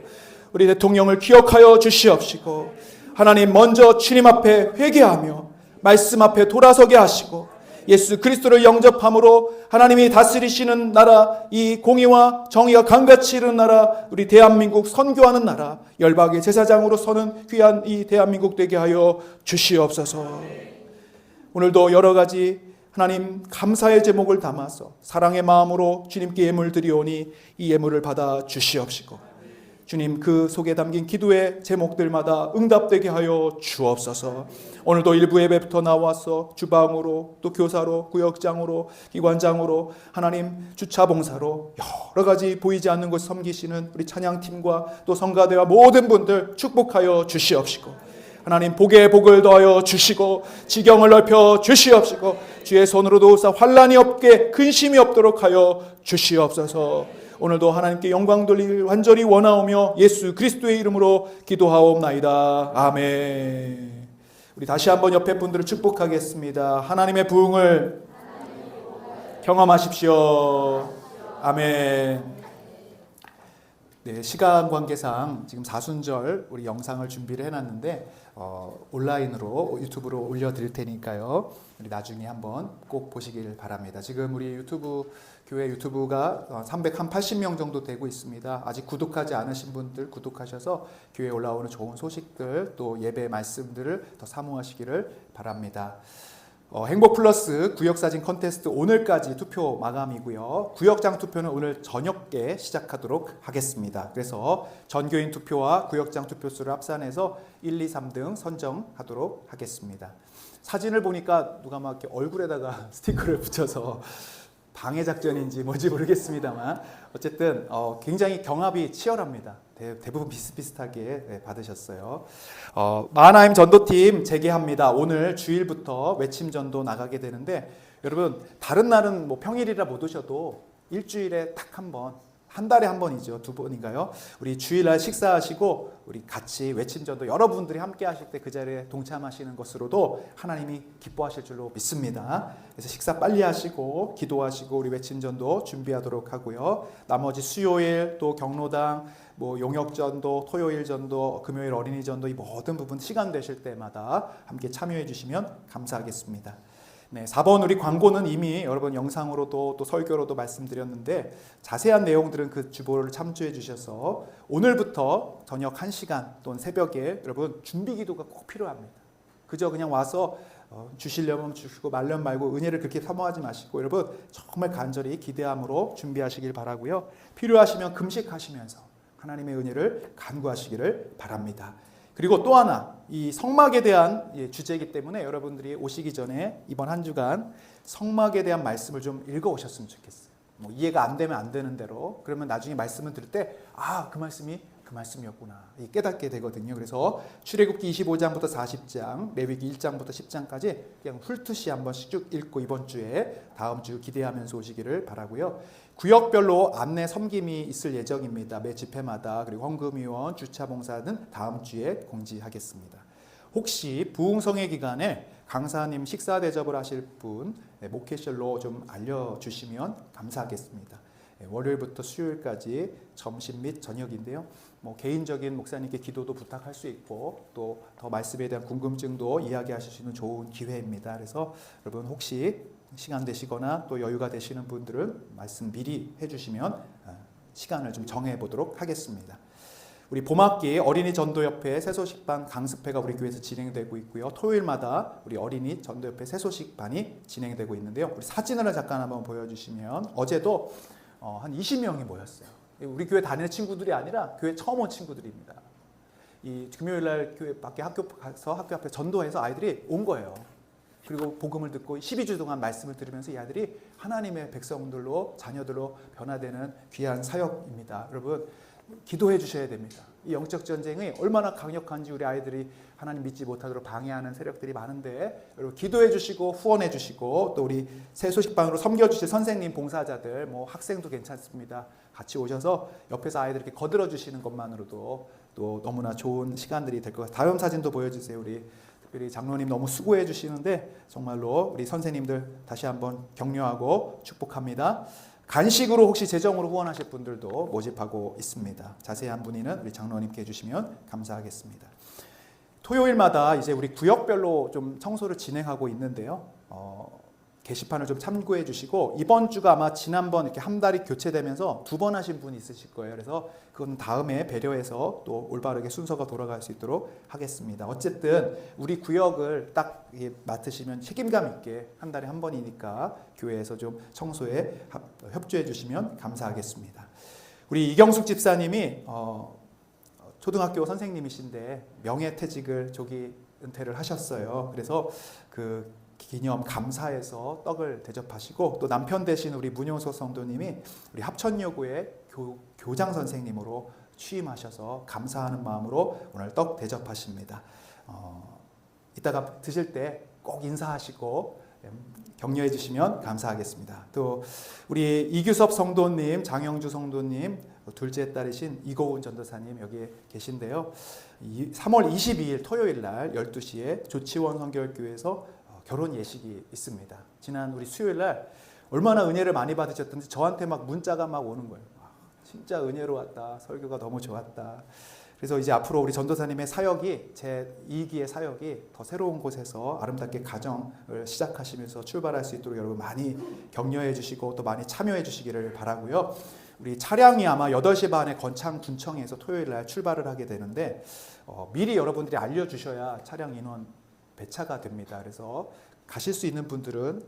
우리 대통령을 기억하여 주시옵시고 하나님 먼저 주님 앞에 회개하며 말씀 앞에 돌아서게 하시고 예수 그리스도를 영접함으로 하나님이 다스리시는 나라, 이 공의와 정의가 강같이 이르는 나라, 우리 대한민국 선교하는 나라, 열방의 제사장으로 서는 귀한 이 대한민국 되게 하여 주시옵소서. 오늘도 여러 가지 하나님 감사의 제목을 담아서 사랑의 마음으로 주님께 예물 드리오니 이 예물을 받아 주시옵시고 주님 그 속에 담긴 기도의 제목들마다 응답되게 하여 주옵소서. 오늘도 일부 예배부터 나와서 주방으로 또 교사로 구역장으로 기관장으로 하나님 주차봉사로 여러 가지 보이지 않는 곳 섬기시는 우리 찬양팀과 또 성가대와 모든 분들 축복하여 주시옵시고 하나님 복에 복을 더하여 주시고 지경을 넓혀 주시옵시고 주의 손으로 도우사 환난이 없게 근심이 없도록 하여 주시옵소서. 오늘도 하나님께 영광 돌리길 완전히 원하오며 예수 그리스도의 이름으로 기도하옵나이다. 아멘. 우리 다시 한번 옆에 분들을 축복하겠습니다. 하나님의 부흥을 경험하십시오. 아멘. 네, 시간 관계상 지금 사순절 우리 영상을 준비를 해놨는데 온라인으로 유튜브로 올려드릴 테니까요. 우리 나중에 한번 꼭 보시길 바랍니다. 지금 우리 교회 유튜브가 380명 정도 되고 있습니다. 아직 구독하지 않으신 분들 구독하셔서 교회에 올라오는 좋은 소식들 또 예배 말씀들을 더 사모하시기를 바랍니다. 행복 플러스 구역사진 컨테스트 오늘까지 투표 마감이고요. 구역장 투표는 오늘 저녁에 시작하도록 하겠습니다. 그래서 전교인 투표와 구역장 투표수를 합산해서 1, 2, 3등 선정하도록 하겠습니다. 사진을 보니까 누가 막 이렇게 얼굴에다가 스티커를 붙여서 방해 작전인지 뭔지 모르겠습니다만 어쨌든 굉장히 경합이 치열합니다. 대부분 비슷비슷하게 받으셨어요. 마하나임 전도팀 재개합니다. 오늘 주일부터 외침 전도 나가게 되는데 여러분 다른 날은 뭐 평일이라 못 오셔도 일주일에 딱 한 번 한 달에 한 번이죠. 2번인가요? 우리 주일날 식사하시고 우리 같이 외침전도 여러분들이 함께 하실 때 그 자리에 동참하시는 것으로도 하나님이 기뻐하실 줄로 믿습니다. 그래서 식사 빨리 하시고 기도하시고 우리 외침전도 준비하도록 하고요. 나머지 수요일 또 경로당 용역전도, 토요일전도, 금요일 어린이전도 이 모든 부분 시간 되실 때마다 함께 참여해 주시면 감사하겠습니다. 네, 4번 우리 광고는 이미 여러분 영상으로도 또 설교로도 말씀드렸는데 자세한 내용들은 그 주보를 참조해 주셔서 오늘부터 저녁 1시간 또는 새벽에 여러분 준비 기도가 꼭 필요합니다. 그저 그냥 와서 주시려면 주시고 말려면 말고 은혜를 그렇게 사모하지 마시고 여러분 정말 간절히 기대함으로 준비하시길 바라고요. 필요하시면 금식하시면서 하나님의 은혜를 간구하시기를 바랍니다. 그리고 또 하나 이 성막에 대한 주제이기 때문에 여러분들이 오시기 전에 이번 한 주간 성막에 대한 말씀을 좀 읽어오셨으면 좋겠어요. 이해가 안 되면 안 되는 대로 그러면 나중에 말씀을 들을 때 그 말씀이 그 말씀이었구나 깨닫게 되거든요. 그래서 출애굽기 25장부터 40장, 레위기 1장부터 10장까지 그냥 훑듯이 한 번씩 쭉 읽고 이번 주에 다음 주 기대하면서 오시기를 바라고요. 구역별로 안내 섬김이 있을 예정입니다. 매 집회마다. 그리고 헌금위원, 주차봉사는 다음 주에 공지하겠습니다. 혹시 부흥성회 기간에 강사님 식사 대접을 하실 분 목회실로 좀 알려주시면 감사하겠습니다. 월요일부터 수요일까지 점심 및 저녁인데요. 개인적인 목사님께 기도도 부탁할 수 있고 또 더 말씀에 대한 궁금증도 이야기하실 수 있는 좋은 기회입니다. 그래서 여러분 혹시 시간 되시거나 또 여유가 되시는 분들은 말씀 미리 해주시면 시간을 좀 정해보도록 하겠습니다. 우리 봄학기 어린이 전도협회 새소식반 강습회가 우리 교회에서 진행되고 있고요. 토요일마다 우리 어린이 전도협회 새소식반이 진행되고 있는데요. 우리 사진을 잠깐 한번 보여주시면 어제도 한 20명이 모였어요. 우리 교회 다니는 친구들이 아니라 교회 처음 온 친구들입니다. 이 금요일날 교회 밖에 학교 가서 학교 앞에 전도해서 아이들이 온 거예요. 그리고 복음을 듣고 12주 동안 말씀을 들으면서 이 아이들이 하나님의 백성들로 자녀들로 변화되는 귀한 사역입니다. 여러분 기도해 주셔야 됩니다. 이 영적 전쟁이 얼마나 강력한지 우리 아이들이 하나님 믿지 못하도록 방해하는 세력들이 많은데 여러분 기도해 주시고 후원해 주시고 또 우리 새소식반으로 섬겨주실 선생님 봉사자들 학생도 괜찮습니다. 같이 오셔서 옆에서 아이들 이렇게 거들어 주시는 것만으로도 또 너무나 좋은 시간들이 될 것 같아요. 다음 사진도 보여주세요. 우리 특별히 장로님 너무 수고해 주시는데 정말로 우리 선생님들 다시 한번 격려하고 축복합니다. 간식으로 혹시 재정으로 후원하실 분들도 모집하고 있습니다. 자세한 문의는 우리 장로님께 해주시면 감사하겠습니다. 토요일마다 이제 우리 구역별로 좀 청소를 진행하고 있는데요. 게시판을 좀 참고해 주시고 이번 주가 아마 지난번 이렇게 한 달이 교체되면서 2번 하신 분이 있으실 거예요. 그래서 그건 다음에 배려해서 또 올바르게 순서가 돌아갈 수 있도록 하겠습니다. 어쨌든 우리 구역을 딱 맡으시면 책임감 있게 한 달에 한 번이니까 교회에서 좀 청소에 협조해 주시면 감사하겠습니다. 우리 이경숙 집사님이 초등학교 선생님이신데 명예퇴직을 조기 은퇴를 하셨어요. 그래서 그 기념 감사에서 떡을 대접하시고 또 남편 되신 우리 문용석 성도님이 우리 합천여고의 교장 선생님으로 취임하셔서 감사하는 마음으로 오늘 떡 대접하십니다. 이따가 드실 때 꼭 인사하시고 격려해 주시면 감사하겠습니다. 또 우리 이규섭 성도님, 장영주 성도님, 둘째 딸이신 이고은 전도사님 여기 계신데요. 3월 22일 토요일 날 12시에 조치원 성결교회에서 결혼 예식이 있습니다. 지난 우리 수요일 날 얼마나 은혜를 많이 받으셨던지 저한테 막 문자가 막 오는 거예요. 진짜 은혜로웠다. 설교가 너무 좋았다. 그래서 이제 앞으로 우리 전도사님의 사역이 제 2기의 사역이 더 새로운 곳에서 아름답게 가정을 시작하시면서 출발할 수 있도록 여러분 많이 격려해 주시고 또 많이 참여해 주시기를 바라고요. 우리 차량이 아마 8시 반에 건창 군청에서 토요일 날 출발을 하게 되는데 미리 여러분들이 알려주셔야 차량 인원 배차가 됩니다. 그래서 가실 수 있는 분들은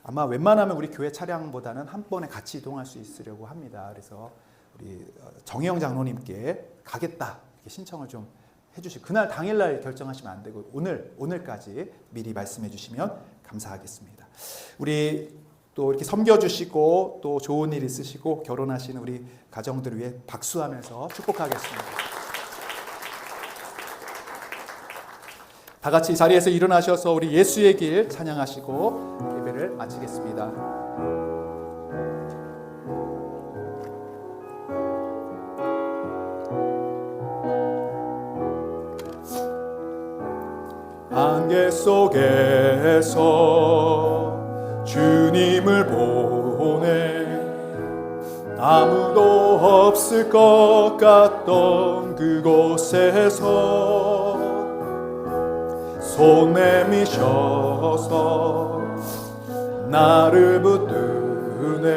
아마 웬만하면 우리 교회 차량보다는 한 번에 같이 이동할 수 있으려고 합니다. 그래서 우리 정혜영 장로님께 가겠다 이렇게 신청을 좀 해주시고 그날 당일날 결정하시면 안 되고 오늘까지 미리 말씀해 주시면 감사하겠습니다. 우리 또 이렇게 섬겨주시고 또 좋은 일 있으시고 결혼하시는 우리 가정들을 위해 박수하면서 축복하겠습니다. 다 같이 자리에서 일어나셔서 우리 예수의 길 찬양하시고 예배를 마치겠습니다. 안개 속에서 주님을 보내 아무도 없을 것 같던 그곳에서 손 내미셔서 나를 붙드네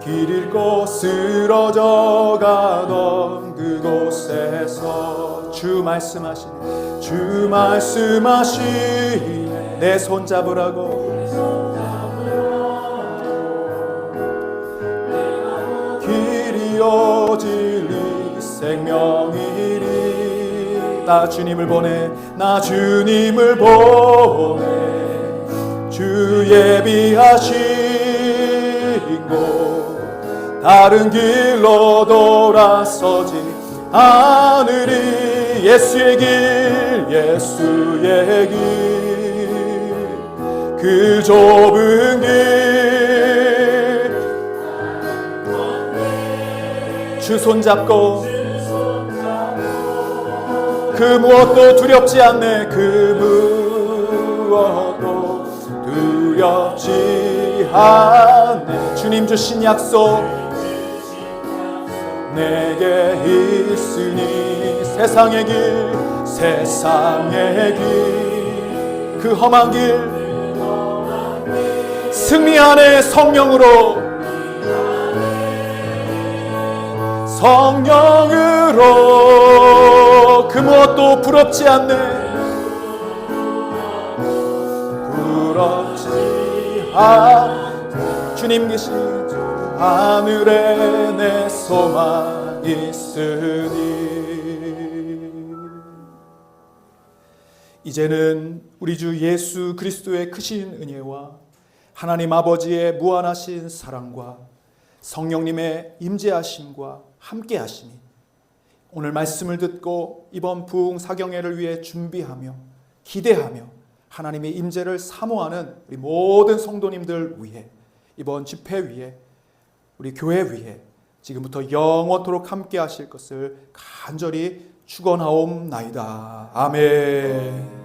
길 잃고 쓰러져 가던 그곳에서 주 말씀하시네 내 손 잡으라고 길이요 진리 생명이니 나 주님을 보내 주 예비하신 곳 다른 길로 돌아서지 않으리 예수의 길 그 좁은 길 주 손잡고 그 무엇도 두렵지 않네 그 무엇도 두렵지 않네 주님 주신 약속 내게 있으니 세상의 길 그 험한 길 승리 안에 성령으로 그 무엇도 부럽지 않네 주님 계신 하늘에 내 소망 있으니 이제는 우리 주 예수 그리스도의 크신 은혜와 하나님 아버지의 무한하신 사랑과 성령님의 임재하심과 함께하심이 오늘 말씀을 듣고 이번 부흥 사경회를 위해 준비하며 기대하며 하나님의 임재를 사모하는 우리 모든 성도님들 위해 이번 집회 위에 우리 교회 위에 지금부터 영원토록 함께하실 것을 간절히 축원하옵나이다. 아멘.